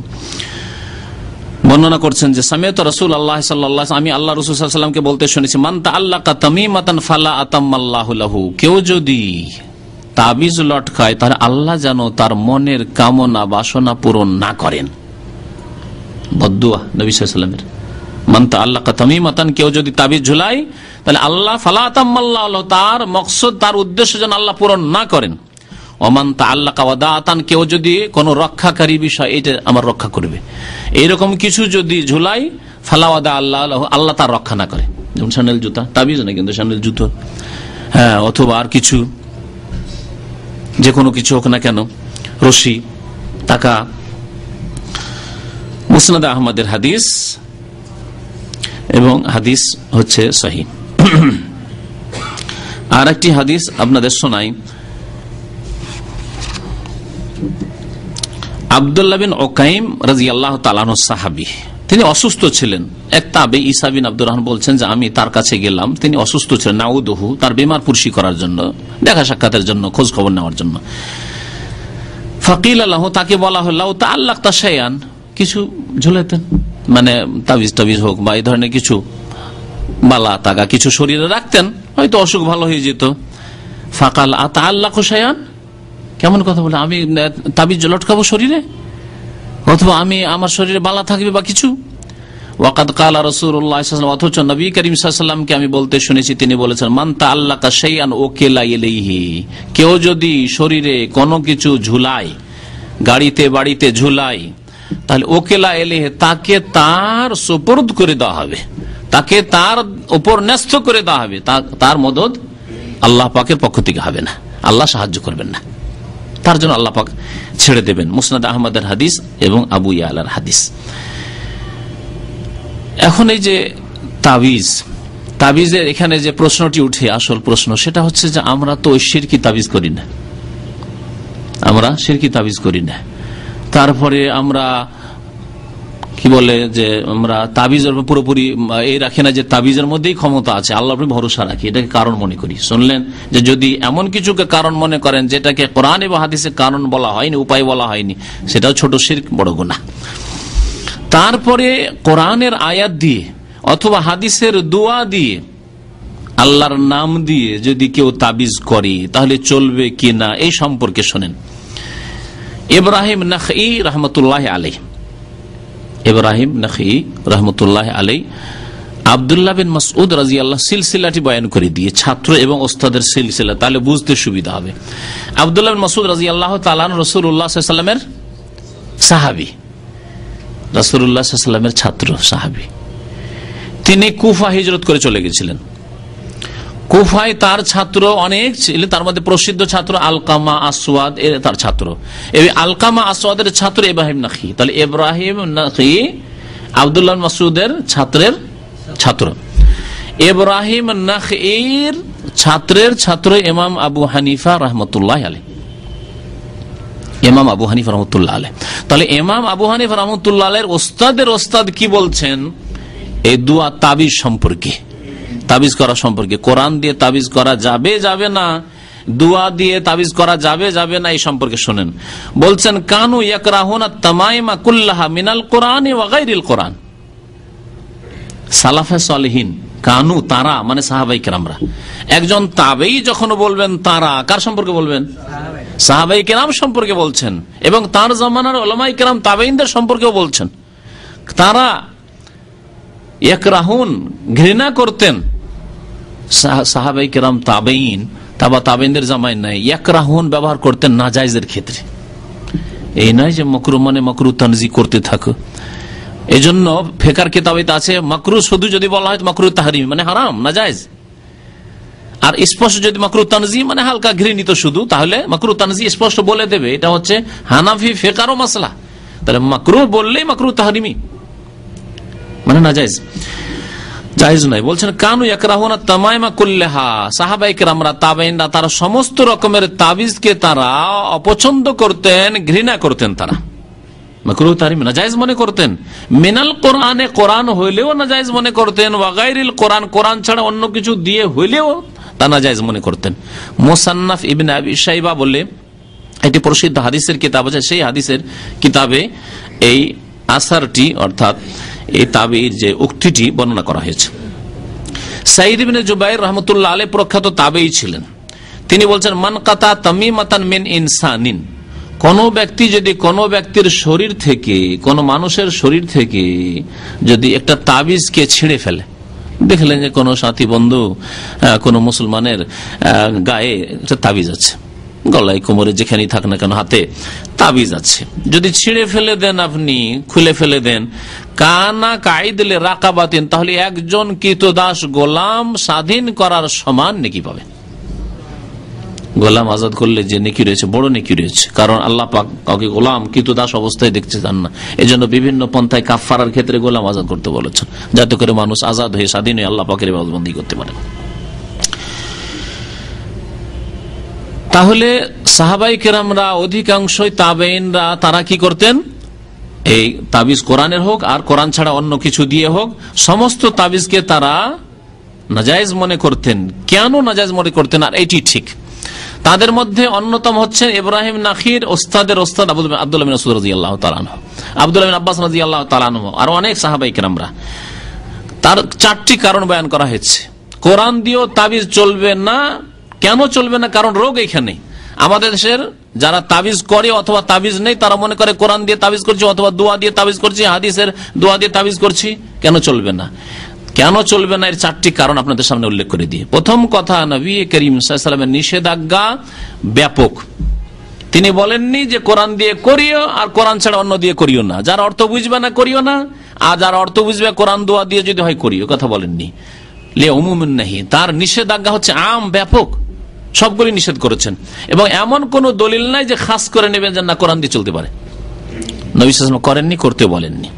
বর্ণনা করছেন যে সামিআতু রাসূলুল্লাহ সাল্লাল্লাহু আলাইহি ওয়াসাল্লাম, আমি আল্লাহ রাসূল সাল্লাল্লাহু আলাইহি ওয়াসাল্লামকে বলতে শুনেছি, মান তাআল্লাকা তামিমাতান ফালা আতাম্মাল্লাহু লাহু, কেউ যদি তাবিজ লটকায় তাহলে আল্লাহ যেন তার মনের কামনা বাসনা পূরণ না করেন। বদদুয়া নবী সাল্লাল্লাহু আলাইহি ওয়াসাল্লামের। মান তাআল্লাকা তামিমাতান, কেউ যদি তাবিজ ঝুলায় তাহলে আল্লাহ ফালা আতাম্মাল্লাহু লাহু, তার মকসদ, তার উদ্দেশ্য যেন আল্লাহ পূরণ না করেন। ওমান তাআল্লাকা ওয়াদাতান, কেউ যদি কোন রক্ষাকারী বিষয়, এটা আমার রক্ষা করবে, এইরকম কিছু যদি ঝুলাই, ফালা ওয়াদা আল্লাহ, আল্লাহ তার রক্ষা না করে, যেমন স্যান্ডেল জুতা, তাবিজ না কিন্তু স্যান্ডেল জুতো, হ্যাঁ, অথবা আর কিছু, যে কোনো কিছু হোক না কেন, রশি, টাকা। মুসনাদ আহমদের হাদিস এবং হাদিস হচ্ছে সহিহ। আর একটি হাদিস আপনাদের শোনাই। আব্দুল্লাহ বিন উকাইম রাদিয়াল্লাহু তাআলা আনহু সাহাবী, তিনি অসুস্থ ছিলেন। এক তাবেঈ ঈসা বিন আব্দুর রহমান বলছেন যে আমি তার কাছে গেলাম, তিনি অসুস্থ ছিলেন, নাউদুহু, তার বিমার পুরসি করার জন্য, দেখা সাক্ষাতের জন্য, খোঁজ খবর নেওয়ার জন্য। ফাকিল লাহু, তাকে বলা হলো, তাআল্লাকতা শাইআন, কিছু ঝুলাতেন, মানে তাবিজ টাবিজ হোক বা এই ধরনের কিছু বালা তাগা কিছু শরীরে রাখতেন, হয়তো অসুখ ভালো হয়ে যেত। ফাকাল আতাআল্লাকু শাইআন, কেমন কথা বলে, আমি তাবিজ লটকাবো শরীরে, অথবা আমি আমার শরীরে বালা থাকবে বা কিছু। ওয়াকাদ কালা রাসূলুল্লাহ সাল্লাল্লাহু আলাইহি ওয়াসাল্লাম, অথচ নবী করিম সাল্লাল্লাহু আলাইহি ওয়াসাল্লামকে আমি বলতে শুনেছি, তিনি বলেছেন, মান তাআল্লাকা শাইআন ওয়াকিলা ইলাইহি, কেউ যদি শরীরে কোনো কিছু ঝুলায়, গাড়িতে বাড়িতে ঝুলায়, তাহলে ওকেলা ইলাইহি, তাকে তার সুপুর্দ করে দেওয়া হবে, তাকে তার উপর ন্যস্ত করে দেওয়া হবে, তার মদদ আল্লাহ পাকের পক্ষ থেকে হবে না, আল্লাহ সাহায্য করবেন না। তার জন্য আল্লাহ পাক ছেড়ে দেবেন। মুসনাদ আহমদের হাদিস এবং আবু ইয়ালার হাদিস। এখন এই যে তাবিজের এখানে যে প্রশ্নটি উঠে, আসল প্রশ্ন সেটা হচ্ছে যে আমরা তো ওই শিরকি তাবিজ করি না, আমরা শিরকি তাবিজ করি না। তারপরে আমরা কি বলে যে আমরা তাবিজের পুরোপুরি এই রাখি না যে তাবিজের মধ্যেই ক্ষমতা আছে, আল্লাহর উপর ভরসা রাখি, এটাকে কারণ মনে করি। শুনলেন যে যদি এমন কিছুকে কারণ মনে করেন যেটাকে কোরআন এবং হাদিসে কারণ বলা হয়নি, উপায় বলা হয়নি, সেটাও ছোট শিরক, বড় গুনাহ। তারপরে কোরআনের আয়াত দিয়ে অথবা হাদিসের দোয়া দিয়ে, আল্লাহর নাম দিয়ে যদি কেউ তাবিজ করে তাহলে চলবে কি না, এই সম্পর্কে শোনেন। ইব্রাহিম নাখঈ রহমতুল্লাহ আলাইহ, ইব্রাহিম নাখঈ রহমতুল্লাহ আলাইহ আব্দুল্লাহ বিন মাসউদ রাদিয়াল্লাহু সিলসিলাটি বয়ান করে দিয়ে, ছাত্র এবং ওস্তাদের সিলসিলা, তাহলে বুঝতে সুবিধা হবে। আব্দুল্লাহ বিন মাসউদ রাদিয়াল্লাহু তাআলা রাসূলুল্লাহ সাল্লাল্লাহু আলাইহি ওয়াসাল্লামের সাহাবী, রাসূলুল্লাহ সাল্লাল্লাহু আলাইহি ওয়াসাল্লামের ছাত্র সাহাবী। তিনি কুফা হিজরত করে চলে গেছিলেন। কুফায় তার ছাত্র অনেক ছিলেন, তার মধ্যে প্রসিদ্ধ ছাত্র আলকামা আসওয়াদ তার ছাত্র। এই আলকামা আসওয়াদের ছাত্র ইব্রাহিম নাখঈ। তাহলে ইব্রাহিম নাখঈ আব্দুল্লাহ মাসউদের ছাত্রের ছাত্র। ইব্রাহিম নাখঈর ছাত্রের ছাত্র ইমাম আবু হানিফা রাহমাতুল্লাহ আলাইহি, ইমাম আবু হানিফা রাহমাতুল্লাহ আলাইহি। তাহলে ইমাম আবু হানিফা রাহমাতুল্লাহ আলাইহির ওস্তাদের ওস্তাদ কি বলছেন এই দোয়া তাবিজ সম্পর্কে, তাবিজ করা সম্পর্কে? কোরআন দিয়ে তাবিজ করা যাবে যাবে না, দোয়া দিয়ে তাবিজ করা যাবে যাবে না, এই সম্পর্কে শোনেন। বলছেন কানু ইয়াকরাহুনা তামাইমা কুল্লাহা মিনাল কোরআন ওয়া গায়রিল কোরআন। সালাফে সালেহিন কানু, তারা মানে সাহাবায়ে কেরামরা। একজন তাবেঈ যখন বলবেন তারা, কার সম্পর্কে বলবেন? সাহাবায়ে কেরাম সম্পর্কে বলছেন, এবং তার জামানার উলামায়ে কেরাম তাবেঈনদের সম্পর্কেও বলছেন। তারা ইয়াকরাহুন ঘৃণা করতেন, সাহাবায়ে কেরাম তাবেঈন তাবেঈনদের জামায় নাই, ইয়াকরাহুন ব্যবহার করতেন নাজায়েজের ক্ষেত্রে। এই নয় যে মাকরুহ মানে মাকরুহ তানজি করতে থাকো। এজন্য ফিকহের কিতাবে আছে মাকরুহ শুধু যদি বলা হয় মাকরুহ তাহরিম মানে হারাম নাজায়েজ, আর স্পষ্ট যদি মাকরুহ তানজি মানে হালকা ঘৃণিত শুধু, তাহলে মাকরুহ তানজি স্পষ্ট বলে দেবে। এটা হচ্ছে হানাফি ফিকহের মাসলা। তাহলে মাকরুহ বললেই মাকরুহ তাহরিমি মানে নাজায়েজ, জায়েজ নয়। বলছেন কানু ইয়াকরাহুনা তামাইমা কুল্লাহা, সাহাবায়ে কেরামরা তাবেঈনরা তারা সমস্ত রকমের তাবিজকে তারা অপছন্দ করতেন, ঘৃণা করতেন, তারা মাকরুহ তাহরিম নাজায়েজ মনে করতেন। মিনাল কোরআনে, কোরআন হইলেও নাজায়েজ মনে করতেন, ওয়া গায়রিল কোরআন, কোরআন ছাড়া অন্য কিছু দিয়ে হইলেও তা নাজায়েজ মনে করতেন। মুসান্নাফ ইবনে আবি শাইবা বলে একটি প্রসিদ্ধ হাদিসের কিতাব আছে, সেই হাদিসের কিতাবে এই আসারটি অর্থাৎ এই তাবির যে উক্তিটি বর্ণনা করা হয়েছে। সাঈদ ইবনে জুবাইর রাহমাতুল্লাহ আলাইহি প্রখ্যাত তাবেঈ ছিলেন। তিনি বলছেন মান কাতা তামিমাতান মিন ইনসানিন, কোন ব্যক্তি যদি কোন ব্যক্তির শরীর থেকে, কোন মানুষের শরীর থেকে যদি একটা তাবিজকে ছিঁড়ে ফেলে, দেখলেন যে কোন সাথী বন্ধু কোন মুসলমানের গায়ে একটা তাবিজ আছে, গলায় কোমরে যেখানেই থাক না কেন হাতে তাবিজ আছে, যদি ছিঁড়ে ফেলে দেন, আপনি খুলে ফেলে দেন, কানা কাইদলে রাকাবাতিন, তাহলে একজন কৃতদাস গোলাম স্বাধীন করার সমান নেকি পাবে। গোলাম আজাদ করলে যে নেকি রয়েছে, বড় নেকি রয়েছে, কারণ আল্লাহ পাক কাউকে গোলাম কৃতদাস অবস্থায় দেখতে চান না। এজন্য বিভিন্ন পন্থায় কাফারার ক্ষেত্রে গোলাম আজাদ করতে বলেছেন, যাতে করে মানুষ আজাদ হয়ে স্বাধীন হয়ে আল্লাহ পাকের ইবাদতবন্দি করতে পারে। তাহলে সাহাবায়ে কেরামরা অধিকাংশই তাবেঈনরা তারা কি করতেন, এই তাবিজ কোরআনের হোক আর কোরআন ছাড়া অন্য কিছু দিয়ে হোক, সমস্ত তাবিজকে তারা নাজায়েজ মনে করতেন। কেন নাজায়েজ মনে করতেন? আর এটি ঠিক। তাদের মধ্যে অন্যতম হচ্ছেন ইব্রাহিম নাখঈর ওস্তাদের ওস্তাদ আব্দুল্লাহ বিন মাসউদ রাদিয়াল্লাহু তাআলা আনহু, আব্দুল্লাহ বিন আব্বাস রাদিয়াল্লাহু তাআলা আনহু, আর অনেক সাহাবায়ে কেরামরা। তার চারটি কারণ বয়ান করা হয়েছে। কোরআন দিয়েও তাবিজ চলবে না। কেন চলবে না? কারণ রোগ এখানে। আমাদের দেশের যারা তাবিজ করে অথবা তাবিজ নেই, তারা মনে করে কোরআন দিয়ে তাবিজ করছি অথবা দোয়া দিয়ে তাবিজ করছি, হাদিসের দোয়া দিয়ে তাবিজ করছি। কেন চলবে না? কেন চলবে না এর চারটি কারণ আপনাদের সামনে উল্লেখ করে দিয়ে। প্রথম কথা, নবী করিম সাল্লাল্লাহু আলাইহি ওয়াসাল্লামের নিষেধাজ্ঞা ব্যাপক। তিনি বলেননি যে কোরআন দিয়ে করিও আর কোরআন ছাড়া অন্য দিয়ে করিও না, যার অর্থ বুঝবে না করিও না, আর যার অর্থ বুঝবে কোরআন দোয়া দিয়ে যদি হয় করিও, কথা বলেননি। লে উমুমুন নাহি, তার নিষেধাজ্ঞা হচ্ছে আম, ব্যাপক। সবগুলি নিষেধ করেছেন, এবং এমন কোন দলিল নাই যে খাস করে নেবেন যে না কোরআন দিয়ে চলতে পারে। নবী সাল্লাল্লাহু আলাইহি ওয়াসাল্লাম করেননি, করতে বলেননি।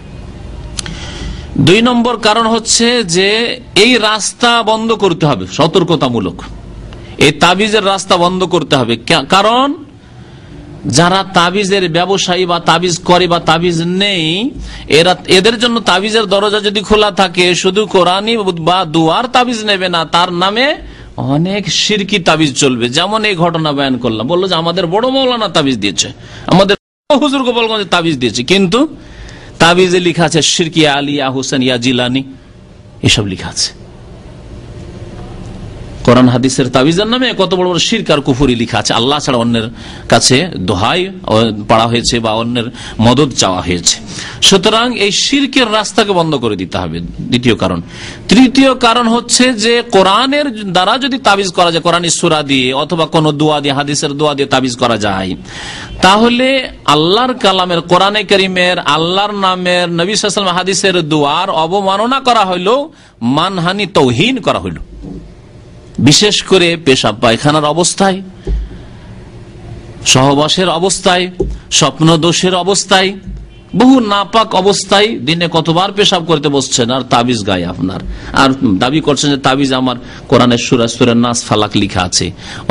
2 নম্বর কারণ হচ্ছে যে এই রাস্তা বন্ধ করতে হবে, সতর্কতামূলক এই তাবিজের রাস্তা বন্ধ করতে হবে। কারণ যারা তাবিজের ব্যবসায়ী বা তাবিজ করে বা তাবিজ নেই, এদের জন্য তাবিজের দরজা যদি খোলা থাকে, শুধু কোরআনী বা দুয়ার তাবিজ নেবে না, তার নামে অনেক শিরকি তাবিজ চলবে। যেমন এই ঘটনা বয়ান করলাম, বললো যে আমাদের বড় মৌলানা তাবিজ দিয়েছে, আমাদের হুজুর গোপালগঞ্জে তাবিজ দিয়েছে, কিন্তু তাবিজে লেখা আছে শিরকি আলী, ইয়া হুসেন, ইয়া জিলানি, এসব লেখা আছে। কোরআন হাদিসের তাবিজের নামে কত বড় বড় শিরক আর কুফরি লেখা আছে। আল্লাহ ছাড়া অন্যের কাছে দোহাই পড়া হয়েছে বা অন্যের মদত চাওয়া হয়েছে। সুতরাং এই শিরকের রাস্তাকে বন্ধ করে দিতে হবে, দ্বিতীয় কারণ। তৃতীয় কারণ হচ্ছে যে কোরআনের দ্বারা যদি তাবিজ করা যায়, কোরআনী সূরা দিয়ে অথবা কোন দোয়া দিয়ে, হাদিসের দোয়া দিয়ে তাবিজ করা যায়, তাহলে আল্লাহর কালামের, কোরআনে কারীমের, আল্লাহর নামের, নবী সাল্লাল্লাহু আলাইহি ওয়াসাল্লাম হাদিসের দোয়ার অবমাননা করা হইল, মানহানি, তাওহীন করা হইল। বিশেষ করে পেশাব পায়খানার অবস্থায়, সহবাসের অবস্থায়, স্বপ্ন দোষের অবস্থায়, বহু নাপাক অবস্থায় দিনে কতবার পেশাব করতে বসছেন আর তাবিজ গায়ে আপনার, আর দাবি করছেন যে তাবিজ আমার কোরআনের সূরা, সূরা নাস, ফালাক লেখা আছে,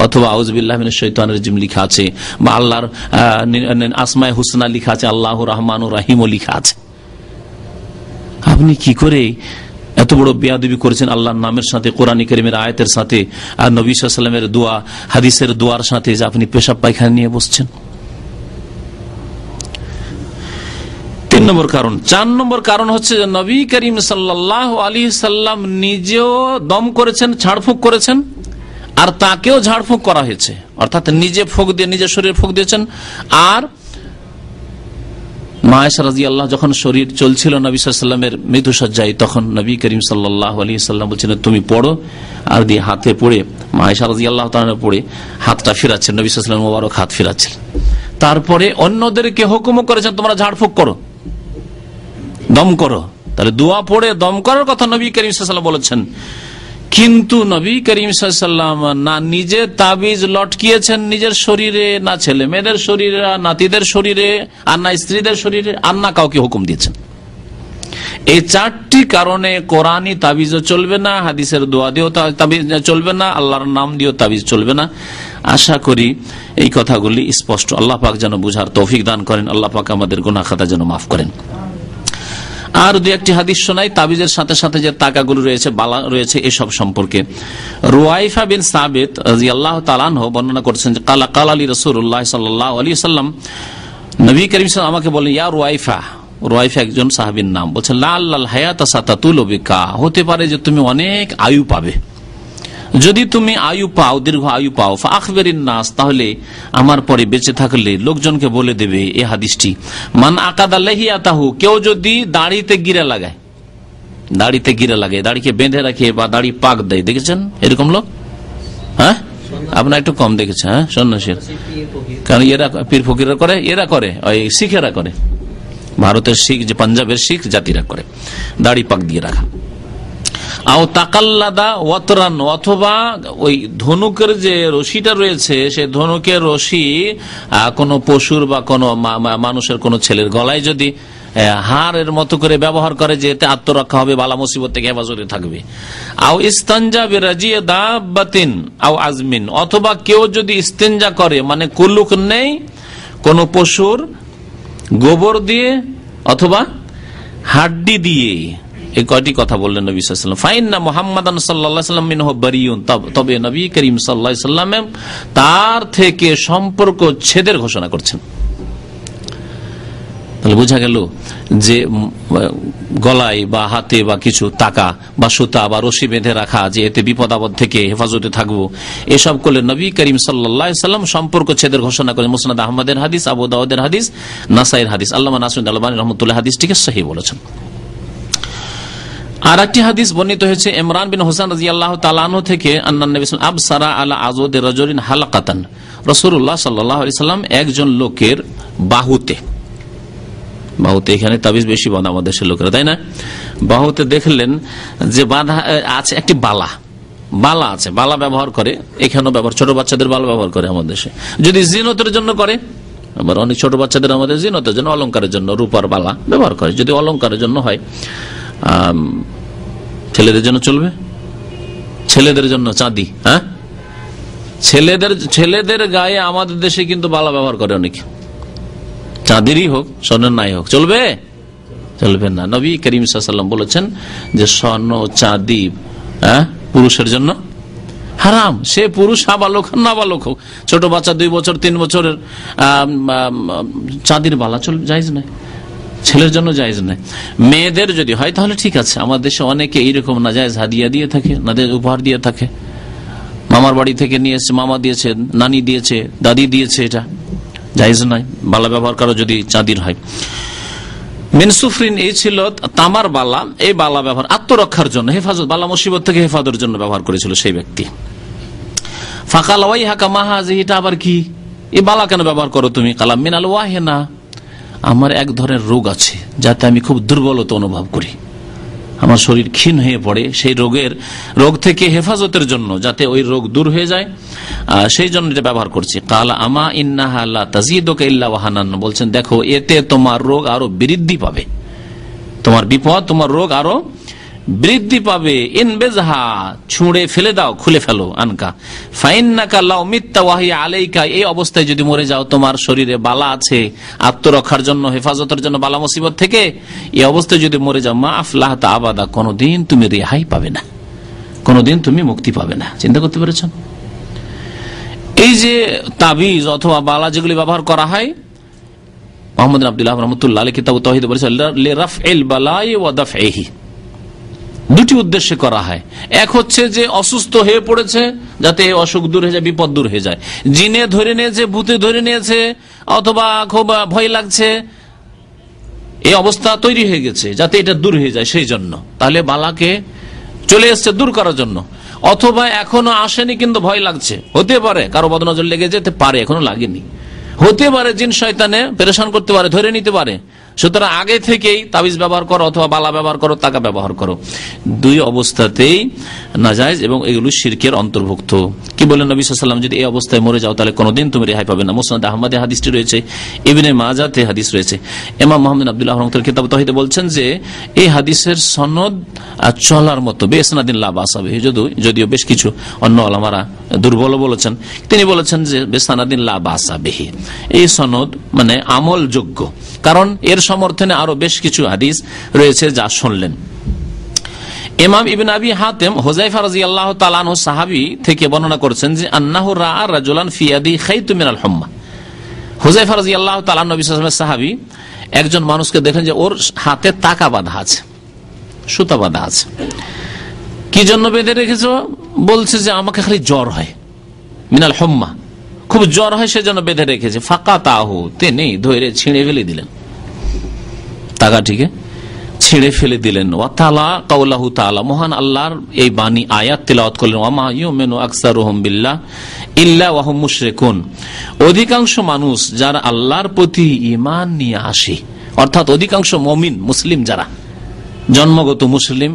অথবা আউযুবিল্লাহি মিনাশ শাইতানির রাজিম লেখা আছে, বা আল্লাহর আসমায়ে হুসনা লেখা আছে, আল্লাহু রহমানুর রহিমও লেখা আছে। আপনি কি করে এত বড় বেয়াদবি করেছেন আল্লাহর নামের সাথে, কোরআন কারীমের আয়াতের সাথে, আর নবী সাল্লাল্লাহু আলাইহি ওয়াসাল্লামের দোয়া, হাদিসের দোয়ার সাথে, যে আপনি পেশাব পায়খানা নিয়ে বসছেন। 3 নম্বর কারণ। 4 নম্বর কারণ হচ্ছে যে নবী করিম সাল্লাল্লাহু আলাইহি সাল্লাম নিজেও দম করেছেন, ঝাড়ফুঁক করেছেন, আর তাকেও ঝাড়ফুঁক করা হয়েছে, অর্থাৎ নিজে ফুঁক দিয়ে, নিজের শরীরে ফুঁক দিয়েছেন। আর মা আয়েশা রাদিয়াল্লাহু যখন শরীর চলছিল নবী সাল্লাল্লাহু আলাইহি ওয়াসাল্লামের মৃত্যুশয্যায়, তখন নবী করিম সাল্লাল্লাহু আলাইহি সাল্লাম বলছেন তুমি পড়ো, আর দিয়ে হাতে পড়ে, মা আয়েশা রাদিয়াল্লাহু তাআলা পড়ে হাতটা ফিরাচ্ছেন, নবী সাল্লাল্লাহু আলাইহি ওয়াসাল্লাম মোবারক হাত ফিরাচ্ছেন। তারপরে অন্যদেরকে হুকুম করেছেন তোমরা ঝাড়ফুঁক করো, দম করো। তাহলে দোয়া পড়ে দম করার কথা নবী করিম সাল্লাল্লাহু আলাইহি ওয়াসাল্লাম বলেছেন, কিন্তু নবী করিম সাল্লাল্লাহু আলাইহি ওয়াসাল্লাম না নিজে তাবিজ লটকিয়েছেন নিজের শরীরে, না ছেলে মেয়েদের শরীরে, নাতিদের শরীরে, আর না স্ত্রীদের শরীরে, আর না কাউকে হুকুম দিয়েছেন। এই 4টি কারণে কোরআনী তাবিজও চলবে না, হাদিসের দোয়া দিয়েও তাবিজ চলবে না, আল্লাহর নাম দিয়েও তাবিজ চলবে না। আশা করি এই কথাগুলি স্পষ্ট। আল্লাহ পাক যেন বুঝার তৌফিক দান করেন, আল্লাহ পাক আমাদের গুনাহ খাতা যেন মাফ করেন। আর 2-1টি হাদিস শোনাই তাবিজের সাথে সাথে যে তাকাগুলো রয়েছে, বালা রয়েছে, এসব সম্পর্কে। রুয়াইফা বিন সাবিত রাদিয়াল্লাহু তাআলা আনহু বর্ণনা করছেন যে কালা কালালি রাসূলুল্লাহ সাল্লাল্লাহু আলাইহি ওয়াসাল্লাম, নবী করিম সাল্লাল্লাহু আমাকে বলেন, ইয়া রুয়াইফা, রুয়াইফা একজন সাহাবীর নাম, বলছেন লাআল্লাল হায়াতা সাতাতুলু বিকা, হতে পারে যে তুমি অনেক আয়ু পাবে। যদি তুমি আয়ু পাও, দীর্ঘ আয়ু পাও, ফাখবিরিন নাস, তাহলে আমার পরে বেঁচে থাকলে লোকজনকে বলে দেবে এই হাদিসটি, মান আকাদা লাহিয়াতাহু, কেউ যদি দাড়িতে গিরা লাগায়, দাড়িতে গিরা লাগায়, দাড়িকে বেঁধে রাখে বা দাড়ি পাক দেয়, দেখেছেন এরকম লোক? হ্যাঁ, আপনার একটু কম দেখেছেন। হ্যাঁ, সন্ন্যাসীর, কারণ এরা পীর ফকিররা করে, এরা করে, ওই শিখেরা করে, ভারতের শিখ, যে পাঞ্জাবের শিখ জাতিরা করে, দাড়ি পাক দিয়ে রাখা। আও তাকাল্লাদা ওয়াতরান, অথবা ওই ধনুকের যে রশিটা রয়েছে, সেই ধনুকের রশি কোনো পশুর বা কোনো মানুষের, কোনো ছেলের গলায় যদি হাড়ের মতো করে ব্যবহার করে, যে এতে আত্মরক্ষা হবে, বালা মুসিবত থেকে হেফাজতে থাকবে। আও ইস্তানজা বিরাজিয়ে দাব্বাতিন আও আজমিন, অথবা কেউ যদি ইস্তেঞ্জা করে, মানে কুলুক নেই, কোন পশুর গোবর দিয়ে অথবা হাড্ডি দিয়ে, এই কয়টি কথা বললেন নবী সাল্লাল্লাহু আলাইহি ওয়াসাল্লাম। ফাইন্না মুহাম্মাদান সাল্লাল্লাহু আলাইহি ওয়াসাল্লাম মিনহু বারিউন, তবে নবী করিম সাল্লাল্লাহু আলাইহি ওয়াসাল্লাম তার থেকে সম্পর্ক ছেদের ঘোষণা করছেন। তাহলে বোঝা গেল যে গলায় বা হাতে বা কিছু টাকা বা সুতা বা রশি বেঁধে রাখা, যে এতে বিপদ আপদ থেকে হেফাজতে থাকবো, এসব করলে নবী করিম সাল্লাল্লাহু আলাইহি ওয়াসাল্লাম সম্পর্ক ছেদের ঘোষণা করেন। মুসনাদ আহমদের হাদিস, আবু দাউদের হাদিস, নাসাইর হাদিস। আল্লামা নাসিরুদ্দিন আলবানী রাহমাতুল্লাহ হাদিসটিকে সহিহ বলেছেন। আর একটি হাদিস বর্ণিত হয়েছে ইমরান বিন হুসাইন রাদিয়াল্লাহু তাআলা আনহু থেকে, আন্নান নবী সাল্লাল্লাহু আলাইহি ওয়াসাল্লাম আবসারা আলা আযওয়াদি রাজুলিন হালাকাতান, রাসূলুল্লাহ সাল্লাল্লাহু আলাইহি ওয়াসাল্লাম একজন লোকের বাহুতে, বাহুতে এখানে তাবিজ বেশি বাঁধা আমাদের দেশের লোকেরা, তাই না? বাহুতে দেখলেন যে বাঁধা আছে একটি বালা, বালা আছে, বালা ব্যবহার করে, এখানেও ব্যবহার, ছোট বাচ্চাদের বালা ব্যবহার করে আমাদের দেশে। যদি জিনতের জন্য করে, আবার অনেক ছোট বাচ্চাদের আমাদের জিনতের জন্য, অলংকারের জন্য রূপার বালা ব্যবহার করে। যদি অলংকারের জন্য হয়, ছেলেদের জন্য চলবে, ছেলেদের জন্য চাঁদি, হ্যাঁ ছেলেদের গায়ে আমাদের দেশে কিন্তু বালা ব্যবহার করে অনেকে, চাঁদেরই হোক স্বর্ণের নাই হোক, চলবে? চলবে না। নবী করিম সাল্লাল্লাহু আলাইহি ওয়াসাল্লাম বলেছেন যে স্বর্ণ চাঁদি পুরুষের জন্য হারাম, সে পুরুষ নাবালক নাবালক হোক, ছোট বাচ্চা 2 বছর 3 বছরের চাঁদির বালা জায়েজ নাই, ছেলের জন্য জায়েজ নাই। মেয়েদের যদি হয় তাহলে ঠিক আছে। আমাদের দেশে অনেকে এইরকম নাজায়েজ হাদিয়া দিয়ে থাকে, নাজায়েজ উপহার দিয়ে থাকে, মামার বাড়ি থেকে নিয়ে এসেছে, মামা দিয়েছে, নানি দিয়েছে, দাদি দিয়েছে, এটা জায়েজ নাই। বালা ব্যবহার করা যদি চাঁদির হয়। মিনসুফরিন এই ছিল তামার বালা, এই বালা ব্যবহার আত্মরক্ষার জন্য, হেফাজত, বালা মুসিবত থেকে হেফাজতের জন্য ব্যবহার করেছিল সেই ব্যক্তি। ফাকাল ওয়াইহাকা মা হাযিহি, এটা আবার কি, এই বালা কেন ব্যবহার করো তুমি? কালাম মিনাল ওয়াহিনা, আমার এক ধরনের রোগ আছে যাতে আমি খুব দুর্বলতা অনুভব করি, আমার শরীর ক্ষীণ হয়ে পড়ে, সেই রোগ থেকে হেফাজতের জন্য, যাতে ওই রোগ দূর হয়ে যায়, সেই জন্য এটা ব্যবহার করছি। কালা আমা ইন্নাহা লা তাজিদুকা ইল্লা ওয়াহানান, বলছেন দেখো এতে তোমার রোগ আরো বৃদ্ধি পাবে, তোমার বিপদ, তোমার রোগ আরো বৃদ্ধি পাবে। ইনবেজহা, ছুঁড়ে ফেলে দাও, খুলে ফেলো, আনকা ফাইন্নাকা লাউ মিত্তা ওয়াহিয়া আলাইকা, এই অবস্থায় যদি মরে যাও, তোমার শরীরে বালা আছে আত্মরক্ষার জন্য, হেফাজতের জন্য, বালা মুসিবত থেকে, এই অবস্থায় যদি মরে যাও, মা আফলাহতা আবাদা, কোনদিন তুমি রেহাই পাবে না, কোনদিন তুমি মুক্তি পাবে না। চিন্তা করতে পেরেছেন? এই যে তাবিজ অথবা বালা যেগুলি ব্যবহার করা হয়, মুহাম্মদ আব্দুল্লাহ রাহমাতুল্লাহ আলাইহি কিতাব তাওহীদে বলেছেন লিরাফইল বালাই ওয়া দাফইহি, দুটি উদ্দেশ্যে করা হয়। এক হচ্ছে যে অসুস্থ হয়ে পড়েছে, যাতে অসুখ দূর হয়ে যায়, বিপদ দূর হয়ে যায়, জিনে ধরে নিয়েছে, ভূতে ধরে নিয়েছে, অথবা খুব ভয় লাগছে, এই অবস্থা তৈরি হয়ে গেছে, যাতে এটা দূর হয়ে যায়, সেই জন্য। তাহলে বালাকে চলে এসছে দূর করার জন্য। অথবা এখনো আসেনি কিন্তু ভয় লাগছে, হতে পারে কারো বদনজর লেগে যেতে পারে, এখনো লাগেনি, হতে পারে জিন শয়তানে পেরেশান করতে পারে, ধরে নিতে পারে, সুতরাং আগে থেকেই তাবিজ ব্যবহার করো অথবা বালা ব্যবহার করো, তাকা ব্যবহার করো, দুই অবস্থাতেই নাজায়েজ এবং এগুলো শিরকের অন্তর্ভুক্ত। কি বলেন নবী সাল্লাল্লাহু আলাইহি ওয়াসাল্লাম, যদি এই অবস্থায় মরে যাও তাহলে কোনোদিন তুমি রেহাই পাবে না। মুসনাদ আহমদে হাদিসটি রয়েছে, ইবনে মাজাতে হাদিস রয়েছে। ইমাম মুহাম্মদ আব্দুল্লাহ রাহমাতুল্লাহ কিতাব তাওহীদে বলছেন যে এই হাদিসের সনদ চলার মতো, বেসনাদিন লা বাসা বিহি, যদিও বেশ কিছু অন্য উলামারা দুর্বল বলেছেন, তিনি বলেছেন যে বেসনাদিন লা বাসা বিহি, এই সনদ মানে আমলযোগ্য, কারণ এর সমর্থনে আরো বেশ কিছু হাদিস রয়েছে যা শুনলেন। ইমাম ইবনে আবি হাতেম হুযায়ফা রাদিয়াল্লাহু তাআলা আনহু সাহাবী থেকে বর্ণনা করেছেন যে আন্নাহু রাআ রাজুলান ফি ইয়াদি খাইতু মিনাল হুম্মা, হুযায়ফা রাদিয়াল্লাহু তাআলা নবী সাল্লাল্লাহু আলাইহি ওয়াসাল্লামের সাহাবী একজন মানুষকে দেখেন যে ওর হাতে তাকা বাঁধা আছে, সুতা বাঁধা আছে। কি জন্য বেঁধে রেখেছো? বলছে যে আমাকে খালি জ্বর হয়, মিনাল হুম্মা, খুব জ্বর হয়, সেজন্য বেঁধে রেখেছে। ফাকাতাহু, তিনি ধরে ছিঁড়ে ফেলে দিলেন তাগাটিকে, ছিঁড়ে ফেলে দিলেন। ওয়াতালা কাউলাহু তাআলা, মহান আল্লাহর এই বাণী আয়াত তিলাওয়াত করলেন, ওয়ামা ইউমিনু আকসারুহুম বিল্লাহ ইল্লা ওয়া হুম মুশরিকুন, অধিকাংশ মানুষ যারা আল্লাহর প্রতি ঈমান নিয়ে আসে, অর্থাৎ অধিকাংশ মুমিন মুসলিম যারা জন্মগত মুসলিম,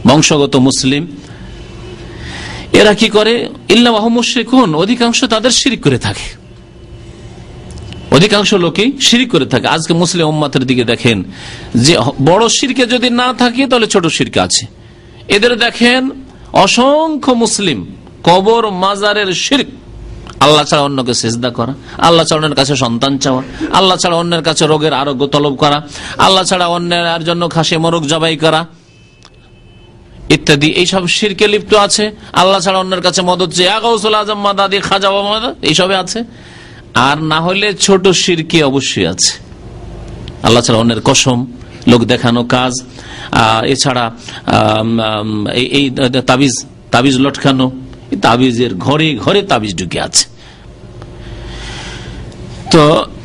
বংশগত মুসলিম, এরা কি করে? ইল্লা ওয়া হুম মুশরিকুন, অধিকাংশ তাদের শিরক করে থাকে, অধিকাংশ লোকই শিরক করে থাকে। আজকে মুসলিম উম্মতের দিকে দেখেন যে বড় শিরকে যদি না থাকে তাহলে ছোট শিরক আছে। এদের দেখেন অসংখ্য মুসলিম কবর মাজারের শিরক, আল্লাহ ছাড়া অন্যকে সিজদা করা, আল্লাহ ছাড়া অন্যের কাছে সন্তান চাওয়া, আল্লাহ ছাড়া অন্যের কাছে রোগের আরোগ্য তলব করা, আল্লাহ ছাড়া অন্যের জন্য খাসি মোরগ জবাই করা ইত্যাদি, এইসব শিরকে লিপ্ত আছে। আল্লাহ ছাড়া অন্যের কাছে মদত চেয়ে গাউসুল আজম মাদাদি খাজা বাবা এইসবে আছে। আর না হলে ছোট শিরকি অবশ্যই আছে, আল্লাহ ছাড়া অন্যের কসম, লোক দেখানো কাজ, এছাড়া এই তাবিজ লটকানো, তাবিজের ঘরে ঘরে তাবিজ ঢুকে আছে। তো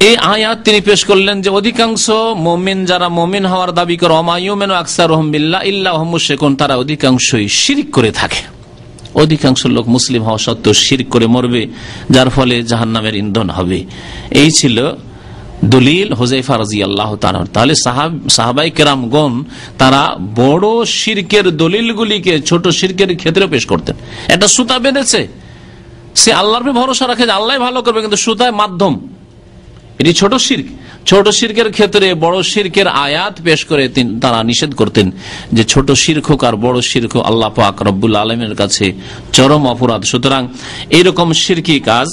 এই আয়াত তিনি পেশ করলেন যে অধিকাংশ মুমিন যারা মুমিন হওয়ার দাবি করে, ওমা ইউমিনু আকসারুহুম বিল্লাহ ইল্লা হুম মুশরিকুন, তারা অধিকাংশই শিরক করে থাকে। অধিকাংশ লোক মুসলিম হওয়া সত্ত্বেও শিরক করে মরবে, যার ফলে জাহান্নামের ইন্ধন হবে। এই ছিল দলিল হুযায়ফা রাদিয়াল্লাহু তাআলা। তাহলে সাহাবায়ে কেরামগণ তারা বড় শিরকের দলিলগুলিকে ছোট শিরকের ক্ষেত্রে পেশ করতেন। একটা সুতা বেঁধেছে, সে আল্লাহর উপর ভরসা রাখে যে আল্লাহ ভালো করবে, কিন্তু সুতায় মাধ্যম, এটি ছোট শিরক। ছোট শিরকের ক্ষেত্রে বড় শিরকের আয়াত পেশ করে তারা নিষেধ করতেন যে ছোট শিরক হোক আর বড় শিরক হোক আল্লাহ পাক রব্বুল আলামিনের কাছে চরম অপরাধ, সুতরাং এইরকম শিরকি কাজ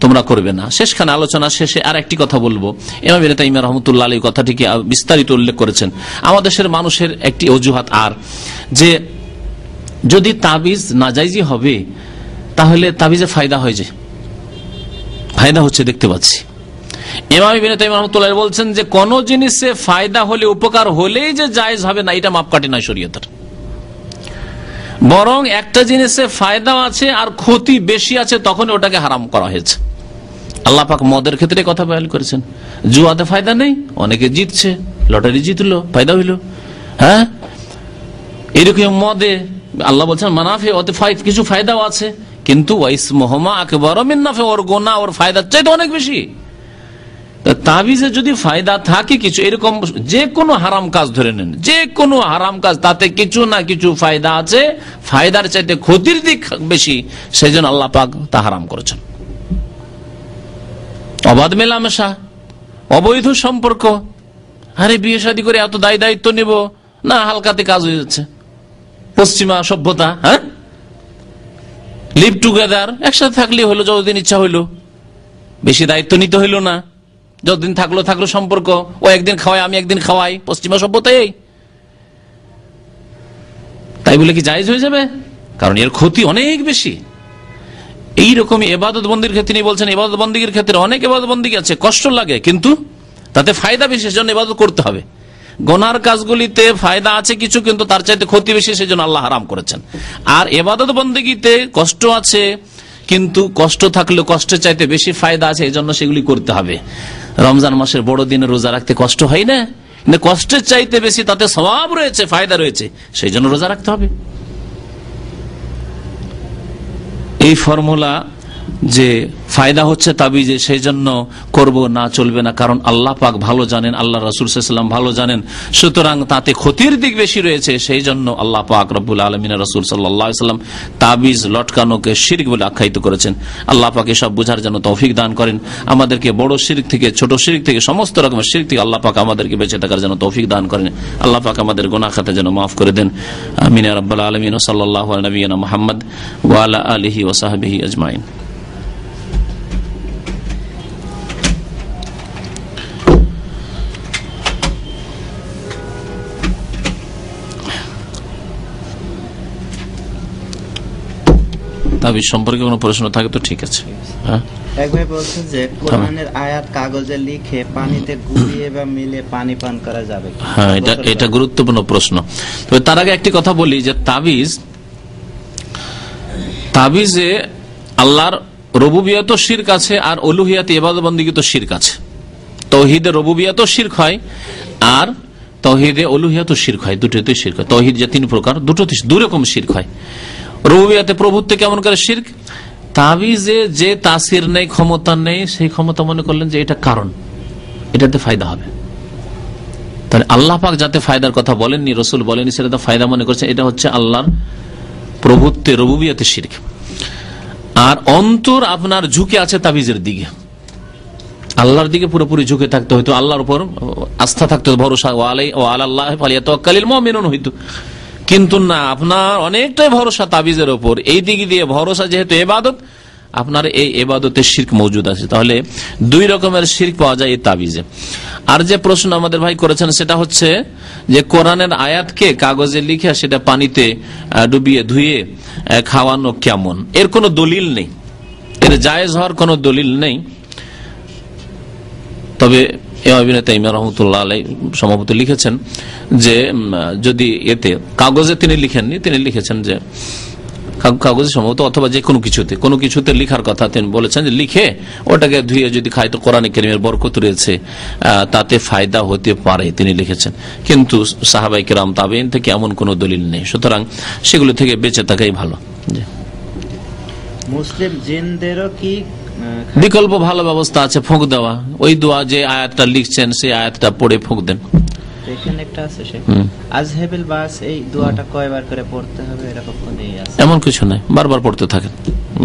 তোমরা করবে না। শেষখানে আলোচনা শেষে আর একটি কথা বলবো, ইমাম ইবনে তাইমিয়া রাহমাতুল্লাহ আলাইহি কথাটিকে বিস্তারিত উল্লেখ করেছেন। আমাদের দেশের মানুষের একটি অজুহাত আর যে যদি তাবিজ নাজাইজি হবে তাহলে তাবিজে ফায়দা হয়, যে ফায়দা হচ্ছে দেখতে পাচ্ছি। ইমাম ইবনে তাইমিয়া রাহমাতুল্লাহ বলছেন যে কোন জিনিসে ফায়দা হলে উপকার হলেই যে জায়েজ হবে না, এটা মাপকাঠি নয় শরীয়তের। বরং একটা জিনিসে ফায়দা আছে আর ক্ষতি বেশি আছে তখন ওটাকে হারাম করা হয়েছে। আল্লাহ পাক মদের ক্ষেত্রে কথা বয়ান করেছেন, জুয়াতে ফায়দা নেই, অনেকে জিতছে, লটারি জিতলো, ফায়দা হইলো। হ্যাঁ, এরকম মদে আল্লাহ বলছেন মানাফে, ওতে কিছু ফায়দাও আছে, কিন্তু ওয়াইসমুহুমা আকবারু মিন নাফি, ওর গুনাহ ওর ফায়দার চাইতে অনেক বেশি। তাবিজে যদি ফায়দা থাকে কিছু, এরকম যে কোনো হারাম কাজ ধরে নেন, যে কোনো হারাম কাজ তাতে কিছু না কিছু ফায়দা আছে, ফায়দার চাইতে ক্ষতির দিক বেশি, সেই জন্য আল্লাহ পাক তা হারাম করেছেন। অবাধ মেলামেশা, অবৈধ সম্পর্ক, আরে বিয়ে শাদী করে এত দায়িত্ব নেব না, হালকাতে কাজ হয়ে যাচ্ছে। পশ্চিমা সভ্যতা, হ্যাঁ, লিভ টুগেদার, একসাথে থাকলে হলো, যতদিন ইচ্ছা হইলো, বেশি দায়িত্ব নিতে হইলো না, যতদিন থাকলো সম্পর্ক, ও একদিন খাওয়াই আমি একদিন খাওয়াই, পশ্চিমা সভ্যতায়। তাই বলে কি জায়েজ হয়ে যাবে? কারণ এর ক্ষতি অনেক বেশি। এইরকমই ইবাদত বন্দির ক্ষেত্রে তিনি বলছেন, ইবাদত বন্দির ক্ষেত্রে অনেক ইবাদত বন্দি আছে, কষ্ট লাগে কিন্তু তাতে ফায়দা বেশি, সেজন্য ইবাদত করতে হবে। গুনার কাজগুলিতে ফায়দা আছে কিছু, কিন্তু তার চাইতে ক্ষতি বেশি, সেজন্য আল্লাহ হারাম করেছেন। আর ইবাদত বন্দেগীতে কষ্ট আছে, কিন্তু কষ্ট থাকলে কষ্টের চাইতে বেশি ফায়দা আছে, এই জন্য সেগুলি করতে হবে। রমজান মাসের বড় দিনে রোজা রাখতে কষ্ট হয় না, কিন্তু কষ্টের চাইতে বেশি তাতে সওয়াব রয়েছে, ফায়দা রয়েছে, সেই জন্য রোজা রাখতে হবে। এই ফর্মুলা যে ফায়দা হচ্ছে তাবিজে, সেই জন্য করব না, চলবে না, কারণ আল্লাহ পাক ভালো জানেন, আল্লাহ রাসূল সাল্লাল্লাহু আলাইহি ওয়াসাল্লাম ভালো জানেন, সুতরাং তাতে ক্ষতির দিক বেশি রয়েছে, সেই জন্য আল্লাহ পাক রব্বুল আলামিনের রাসূল সাল্লাল্লাহু আলাইহি ওয়াসাল্লাম তাবিজ লটকানোকে শিরক বলে আখ্যায়িত করেছেন। আল্লাহ পাক এসব বোঝার জন্য তৌফিক দান করেন, আমাদেরকে বড় শিরক থেকে, ছোট শিরক থেকে, সমস্ত রকমের শিরক থেকে আল্লাহ পাক আমাদেরকে বেঁচে থাকার জন্য তৌফিক দান করেন। আল্লাহ পাক আমাদের গুনাহ খাতা যেন মাফ করে দেন। আমিন ইয়া রাব্বাল আলামিন। সাল্লাল্লাহু আলা নবিয়িনা মুহাম্মদ ওয়া আলা আলিহি ওয়া সাহবিহি আজমাইন। তাবিজ সম্পর্কে কোনো প্রশ্ন থাকে তো ঠিক আছে। হ্যাঁ, এক ভাই বলছেন যে কোরআনের আয়াত কাগজে লিখে পানিতে গুলিয়ে বা মিলে পানি পান করা যাবে? হ্যাঁ, এটা গুরুত্বপূর্ণ প্রশ্ন। তবে তার আগে একটি কথা বলি যে তাবিজে আল্লাহর রুবুবিয়ত শিরক আছে আর উলুহিয়াত ইবাদত বন্দেগী তো শিরক আছে। তাওহীদে রুবুবিয়ত শিরক হয় আর তাওহীদে উলুহিয়াত শিরক হয়, দুটোতেই শিরক হয়। তাওহীদ যে তিন প্রকার, দুটোতে দুই রকম শিরক হয়। রুবুবিয়তে প্রভুত্বে কেমন করে শিরক, তাবিজে যে তাসির নেই, ক্ষমতা নেই, সেই ক্ষমতা মনে করলেন যে এটা কারণ, এটাতে ফায়দা হবে। তাহলে আল্লাহ পাক যাতে ফায়দার কথা বলেননি, রসুল বলেননি, সেটা ফায়দা মনে করছেন, এটা হচ্ছে আল্লাহর প্রভুত্বে রুবুবিয়তে শিরক। আর অন্তর আপনার ঝুঁকে আছে তাবিজের দিকে, আল্লাহর দিকে পুরোপুরি ঝুঁকে থাকতে হইতো, আল্লাহর উপর আস্থা থাকতো, ভরসা, আল্লাহ ফালিয়াতাওয়াক্কালিল মুমিনুন হইতো। কিন্তু না, আপনার অনেকটাই ভরসা তাবিজের ওপর, এই দিক দিয়ে ভরসা যেহেতু ইবাদত, আপনার এই ইবাদতের শিরক মওজুদ আছে। তাহলে দুই রকমের শিরক পাওয়া যায় এই তাবিজে। আর যে প্রশ্ন আমাদের ভাই করেছেন সেটা হচ্ছে যে কোরআনের আয়াতকে কাগজে লিখে সেটা পানিতে ডুবিয়ে ধুয়ে খাওয়ানো কেমন, এর কোনো দলিল নেই, এর জায়েজ হওয়ার কোনো দলিল নেই। তবে ইবনে তাইমিয়া রাহমাতুল্লাহ আলাইহি সম্ভবত লিখেছেন যে যদি এতে কাগজে তিনি লিখেননি, তিনি লিখেছেন যে কাগজে সম্ভবত অথবা যে কোনো কিছুতে লিখার কথা তিনি বলেছেন যে লিখে ওটাকে ধুয়ে যদি খায় তো কোরআনে কারীমের বরকত রয়েছে, তাতে ফায়দা হতে পারে, তিনি লিখেছেন। কিন্তু সাহাবায়ে কেরাম তাবেঈন থেকে এমন কোনো দলিল নেই, সুতরাং সেগুলো থেকে বেঁচে থাকাই ভালো। মুসলিম জিনদেরও কি বিকল্প ভালো ব্যবস্থা আছে, ফোঁক দেওয়া। ওই দোয়া যে আয়াতটা লিখছেন সেই আয়াতটা পড়ে ফোঁক দেন। এখানে একটা আছে আজহেবিল বাস, এই দোয়াটা কয়বার করে পড়তে হবে এরকম কোনো আছে? এমন কিছু নাই, বারবার পড়তে থাকেন,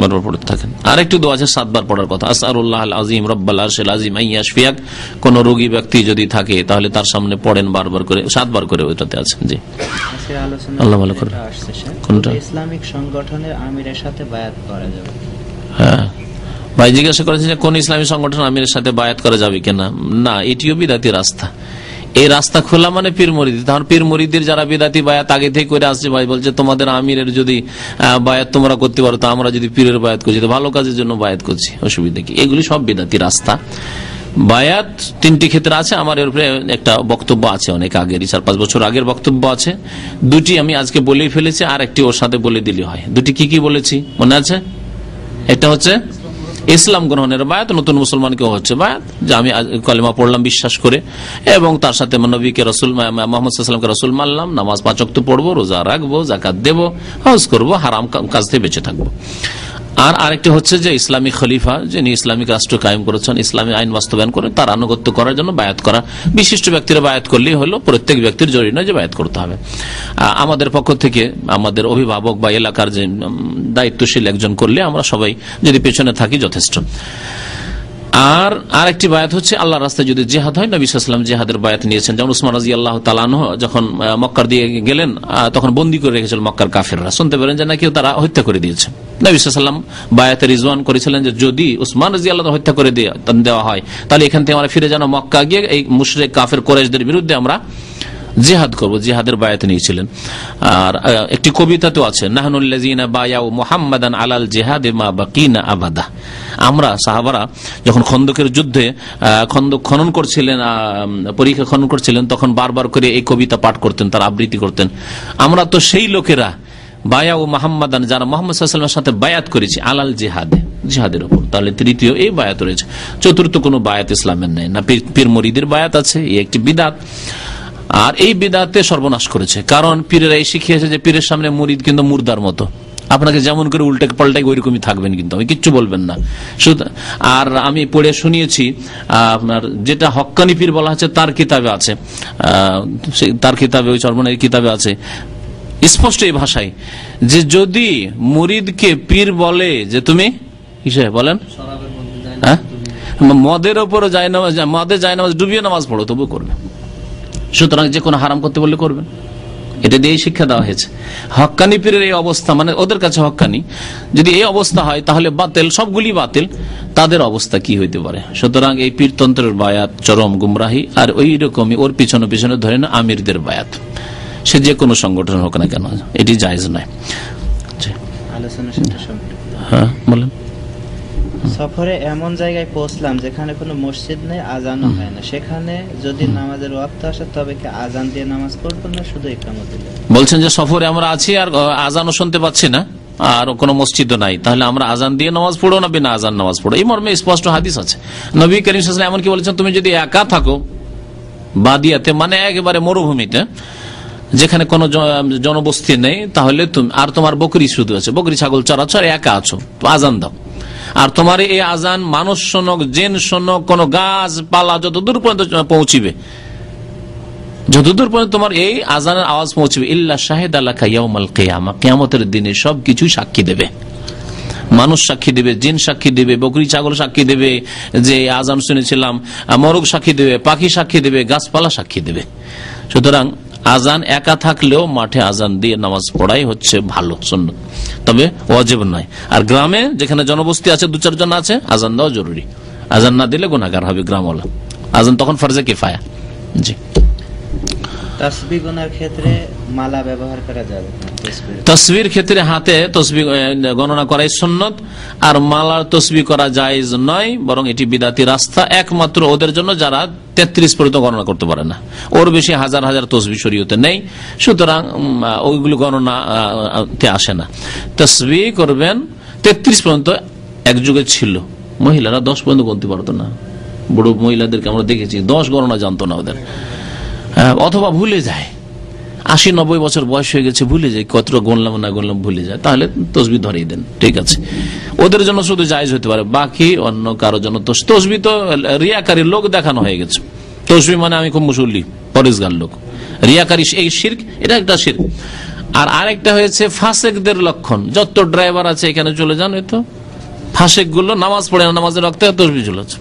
বারবার পড়তে থাকেন। আরেকটি দোয়া আছে 7 বার পড়ার কথা, আসআলুল্লাহ আল আযীম রাব্বাল আরশিল আযীম আইয়াশফিয়াক। কোন রোগী ব্যক্তি যদি থাকে তাহলে তার সামনে পড়েন বারবার করে, 7 বার করে, ওইটাতে আছে। জি, আল্লাহ ভালো করে। কোনটা? ইসলামিক সংগঠনের আমিরের সাথে বায়াত করা যাবে? হ্যাঁ, ভাই জিজ্ঞাসা করেছেন যে কোন ইসলামী সংগঠন আমিরের সাথে বায়াত করা যাবে কিনা। না, এটিও বিদাতি রাস্তা। এই রাস্তা খোলা মানে পীর মুরিদ। তখন পীর মুরিদের যারা বিদাতি বায়াত আগে থেকে করে আসছে, ভাই বলছে তোমাদের আমিরের যদি বায়াত তোমরা করতে পারো, তো আমরা যদি পীরের বায়াত করছি তো ভালো কাজের জন্য বায়াত করছি, অসুবিধা কি? এগুলি সব বিদাতি রাস্তা। বায়াত 3টি ক্ষেত্রে আছে। আমার এর উপরে একটা বক্তব্য আছে অনেক আগের, 4-5 বছর আগের বক্তব্য আছে। 2টি আমি আজকে বলেই ফেলেছি, আর একটি ওর সাথে বলে দিলে হয়। 2টি কি বলেছি মনে আছে? এটা হচ্ছে ইসলাম গ্রহণের বায়াত, নতুন মুসলমানকেও হচ্ছে বায়াত যে আমি কলেমা পড়লাম বিশ্বাস করে, এবং তার সাথে নবীকে রসুল মুহাম্মদ সাল্লাল্লাহু আলাইহি ওয়াসাল্লামকে রসুল মানলাম, নামাজ 5 ওয়াক্ত পড়বো, রোজা রাখবো, যাকাত দেব, হজ করবো, হারাম কাজ থেকে বেঁচে থাকবো। আর আরেকটি হচ্ছে যে ইসলামী খলিফা যিনি ইসলামিক রাষ্ট্র কায়েম করেছেন, ইসলামী আইন বাস্তবায়ন করে তার আনুগত্য করার জন্য বায়াত করা। বিশিষ্ট ব্যক্তিরা বায়াত করলেই হলো, প্রত্যেক ব্যক্তির জরুরি নয় যে বায়াত করতে হবে। আমাদের পক্ষ থেকে আমাদের অভিভাবক বা এলাকার যে দায়িত্বশীল একজন করলে আমরা সবাই যদি পেছনে থাকি যথেষ্ট। আর আরেকটি বায়াত হচ্ছে আল্লাহ রাস্তায় যদি জিহাদ হয়, নবী সাল্লাল্লাহু আলাইহি ওয়াসাল্লাম জিহাদের বায়াত নিয়েছেন। যেমন উসমান রাদিয়াল্লাহু তাআলা আনহু যখন মক্কার দিয়ে গেলেন, তখন বন্দী করে রেখেছিল মক্কার কাফেররা। শুনতে পেলেন যে নাকি তারা হত্যা করে দিয়েছে। নবী সাল্লাল্লাহু আলাইহি ওয়াসাল্লাম বায়াতে রিজওয়ান করেছিলেন যে যদি উসমান রাদিয়াল্লাহু তাআলা হত্যা করে দেওয়া হয়, তাহলে এখান থেকে আমরা ফিরে যেন মক্কা গিয়ে এই মুশরিক কাফের কুরাইশদের বিরুদ্ধে আমরা জিহাদ করবো, জিহাদের বায়াত নিয়েছিলেন। আর একটি কবিতাতে আছে, নাহনুল্লাযীনা বায়াউ মুহাম্মাদান আলাল জিহাদি মা বাকিনা আবাদা। আমরা সাহাবারা যখন খন্দকের যুদ্ধে খন্দক খনন করছিলেন, পরীক্ষা খনন করছিলেন, তখন বারবার করে এই কবিতা পাঠ করতেন, তার আবৃত্তি করতেন। আমরা তো সেই লোকেরা বায়াউ মুহাম্মাদান, যারা মুহাম্মদ সাল্লাল্লাহু আলাইহি ওয়াসাল্লামের সাথে বায়াত করেছি, আলাল জিহাদে, জিহাদের উপর। তাহলে 3য় এই বায়াত রয়েছে। 4র্থ কোনো বায়াত ইসলামের নেই। না পীর মুরিদের বায়াত আছে, এই একটি বিদআত। আর এই বিদআতে সর্বনাশ করেছে, কারণ পীরেরা এই শিখিয়েছে যে পীরের সামনে মুরিদ কিন্তু মুর্দার মতো, আপনাকে যেমন করে উল্টে পাল্টাই ওইরকমই থাকবেন, কিন্তু আমি কিচ্ছু বলবেন না। আর আমি পড়ে শুনিয়েছি আপনার যেটা হক্কানি পীর বলা হচ্ছে তার কিতাবে আছে, তার কিতাবে, ওই চরমনের কিতাবে আছে স্পষ্ট এই ভাষায় যে যদি মুরিদকে পীর বলে যে তুমি কিসে বলেন, হ্যাঁ, মদের ওপরে যায় না, মদে যায় নামাজ ডুবিয়ে নামাজ পড়ো তবু করবে। সুতরাং যে কোনো হারাম করতে বললে করবেন, এটা দিয়ে শিক্ষা দেওয়া হয়েছে। হক্কানি পীরের এই অবস্থা, মানে ওদের কাছে হক্কানি যদি এই অবস্থা হয় তাহলে বাতিল, সবগুলি বাতিল, তাদের অবস্থা কি হইতে পারে। সুতরাং এই পীরতন্ত্রের বায়াত চরম গুমরাহি। আর ওই রকমই ওর পিছনে পিছনে ধরে না আমিরদের বায়াত, সে যে কোনো সংগঠন হোক না কেন, এটি জায়েজ নয়। হ্যাঁ বলেন। সফরে এমন জায়গায় পৌঁছলাম যেখানে কোনো মসজিদ নেই, আজানও হয় না, সেখানে যদি নামাজের ওয়াক্ত আসে তবে কি আজান দিয়ে নামাজ পড়বো না শুধু ইকামত দিলে? বলছেন যে সফরে আমরা আছি আর আজানও শুনতে পাচ্ছি না আর কোনো মসজিদও নাই, তাহলে আমরা আজান দিয়ে নামাজ পড়ো না বিনা আজান নামাজ পড়ো? এই মর্মে স্পষ্ট হাদিস আছে। নবী করিম সাল্লাল্লাহু আলাইহি ওয়াসাল্লাম এমনকি বলেছেন তুমি যদি একা থাকো বাদিয়াতে, মানে একেবারে মরুভূমিতে যেখানে কোনো জনবস্তি নেই, তাহলে আর তোমার বকরি শুধু আছে, বকরি ছাগল চড়াচ্ছ আর একা আছো, তো আজান দাও। আর তোমার এই আজান মানুষ শোনক, জেন শোনক, কোন গাছ পালা যতদূর পর্যন্ত পৌঁছিবে, যতদূর পর্যন্ত তোমার এই আজানের আওয়াজ পৌঁছবে, ইল্লা শাহিদ আলাকা ইয়াউমাল কিয়ামা, কিয়ামতের দিনে সবকিছু সাক্ষী দেবে। মানুষ সাক্ষী দেবে, জিন সাক্ষী দেবে, বকরি ছাগল সাক্ষী দেবে যে আজান শুনেছিলাম, মরগ সাক্ষী দেবে, পাখি সাক্ষী দেবে, গাছপালা সাক্ষী দেবে। সুতরাং আজান একা থাকলেও মাঠে আজান দিয়ে নামাজ পড়াই হচ্ছে ভালো, সুন্নাত, তবে ওয়াজিব নয়। আর গ্রামে যেখানে জনবস্তি আছে, 2-4 জন আছে, আজান দেওয়া জরুরি। আজান না দিলে গুনাহগার হবে গ্রামওয়ালা। আজান তখন ফরজে কিফায়া। জি। তাসবিহ গণনার ক্ষেত্রে মালা ব্যবহার করা যাবে? তাসবির ক্ষেত্রে হাতে তাসবিহ গণনা করাই সুন্নাত, আর মালার তাসবিহ করা জায়েজ নয়, বরং এটি বিদআতি রাস্তা। একমাত্র ওদের জন্য যারা 33 পর্যন্ত গণনা করতে পারে না, ওর বেশি হাজার হাজার তাসবিহ শরীয়তে নেই, সুতরাং ওইগুলো গণনাতে আসে না। তাসবিহ করবেন 33 পর্যন্ত। এক যুগে ছিল মহিলারা 10 পর্যন্ত গুনতে পারতো না, বড় মহিলাদেরকে আমরা দেখেছি 10 গণনা জানতো না ওদের, অথবা ভুলে যায়। 80-90 বছর বয়স হয়ে গেছে, ভুলে যায়, কত গুনলাম না গুনলাম ভুলে যায়, তাহলে তসবিহ ধরেই দেন, ঠিক আছে। ওদের জন্য শুধু জায়েজ হতে পারে, বাকি অন্য কারোর জন্য তসবিহ তো রিয়াকারী লোক দেখানো হয়ে গেছে। তসবিহ মানে আমি খুব মুসল্লি, পরেশগার লোক, রিয়াকারী এই শিরক, এটা একটা শিরক। আর আরেকটা হয়েছে ফাসেকদের লক্ষণ। যত ড্রাইভার আছে এখানে চলে যান, এই তো ফাসেক গুলো নামাজ পড়ে না, নামাজের রক্তে তসবিহ ঝুলাচ্ছে,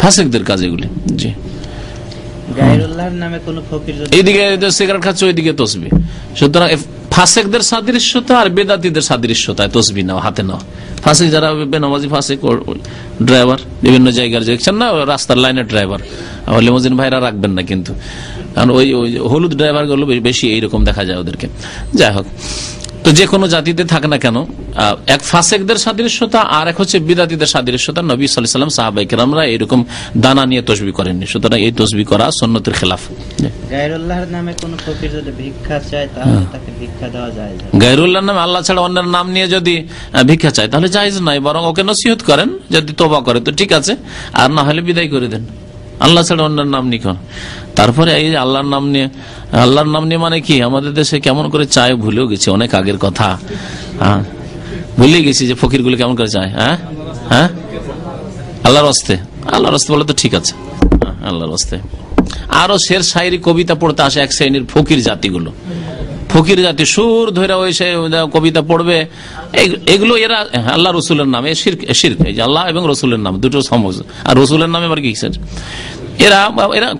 ফাসেকদের কাজ এগুলি। জি, গায়রুল্লাহর নামে কোন ফকির যদি এইদিকে সিগারেট খাচ্ছে, ওইদিকে তসবিহ। সুতরাং ফাসেকদের সাদৃশ্যতা আর বেদাতীদের সাদৃশ্যতা তসবিহ নেওয়া, হাতে নেওয়া। ফাসেক যারা বেনামাজি ফাসেক, ড্রাইভার বিভিন্ন জায়গার দেখছেন না, রাস্তার লাইনের ড্রাইভার, লিমোজিন ভাইরা রাখবেন না কিন্তু, কারণ ওই হলুদ ড্রাইভার গুলো বেশি এইরকম দেখা যায় ওদেরকে। যাই হোক, তো যে কোনো জাতিতে থাকে না কেন, এক ফাসেকদের সাদৃশ্যতা আর এক হচ্ছে বিদাতীদের সাদৃশ্যতা। নবী সাল্লাল্লাহু আলাইহি ওয়াসাল্লাম, সাহাবায়ে কেরামরা এরকম দানা নিয়ে তসবিহ করেননি। সুতরাং এই তসবিহ করা সুন্নতের খেলাফ। গায়রুল্লাহর নামে কোন ফকির যদি ভিক্ষা চায় তাহলে তাকে ভিক্ষা দেওয়া যায়? গায়রুল্লাহর নামে, আল্লাহ ছাড়া অন্যের নাম নিয়ে যদি ভিক্ষা চায় তাহলে জায়েজ নাই, বরং ওকে নসিহত করেন, যদি তওবা করে তো ঠিক আছে, আর না হলে বিদায় করে দেন। আল্লাহ ছাড়া অন্যের নাম নিয়ে, তারপরে এই আল্লাহর নাম নিয়ে, আল্লাহর নাম নিয়ে মানে কি, আমাদের দেশে কেমন করে চায় ভুলেও গেছি, অনেক আগের কথা, ভুলে গেছি যে ফকির গুলো কেমন করে চায়। হ্যাঁ, আল্লাহর হস্তে, আল্লাহর হস্তে বলে তো ঠিক আছে, আল্লাহর হস্তে। আরো শের শায়রি কবিতা পড়তে আসে এক শ্রেণীর ফকির জাতিগুলো, ফকির জাতি সুর ধরে ওই কবিতা পড়বে, এগুলো এরা আল্লাহ রসুলের নামে শিরক, এই যে আল্লাহ এবং রসুলের নাম দুটো সমজ, আর রসুলের নামে আবার কি, এরা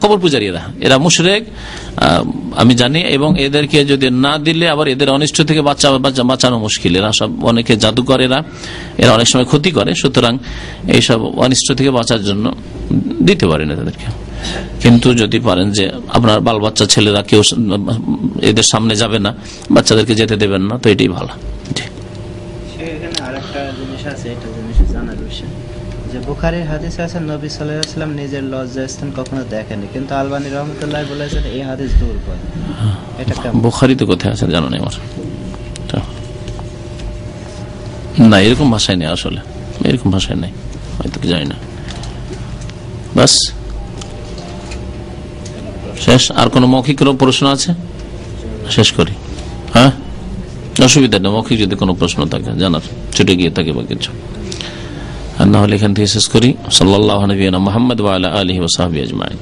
কবর পূজারী, এরা মুশরিক আমি জানি। এবং এদেরকে যদি না দিলে আবার এদের অনিষ্ট থেকে বাঁচানো মুশকিল। এরা সব অনেকে জাদুকর, এরা অনেক সময় ক্ষতি করে। সুতরাং এইসব অনিষ্ট থেকে বাঁচার জন্য দিতে পারেন তাদেরকে। কিন্তু যদি পারেন যে আপনার বাল বাচ্চা ছেলেরা কেউ এদের সামনে যাবে না, বাচ্চাদেরকে যেতে দেবেন না, তো এটাই ভালো। আরেকটা জিনিস আছে, এটা জিনিস জানার বিষয় যে বুখারীর হাদিস আছে নবী সাল্লাল্লাহু আলাইহি ওয়াসাল্লাম নিজের লজ্জাস্থান কখনো দেখেননি, কিন্তু আলবানী রাহমাতুল্লাহ বলেছেন এই হাদিস দুর্বল। এটা কেমন? বুখারীতে কোথায় আছে জানো না আমার, না এরকম ভাষায় নেই, আসলে এরকম ভাষায় নেই, হয়তো জানি না। বাস শেষ। আর কোন মৌখিক প্রশ্ন আছে? শেষ করি। হ্যাঁ, অসুবিধা নেই, মৌখিক যদি কোনো প্রশ্ন থাকে জানার, ছুটে গিয়ে থাকে বা কিছু, আর না হলে এখান থেকে শেষ করি। সাল্লাল্লাহু আলাইহি ওয়া সাল্লাম, মুহাম্মদ ওয়া আলা আলিহি ওয়া সাহবিহি আজমাইন।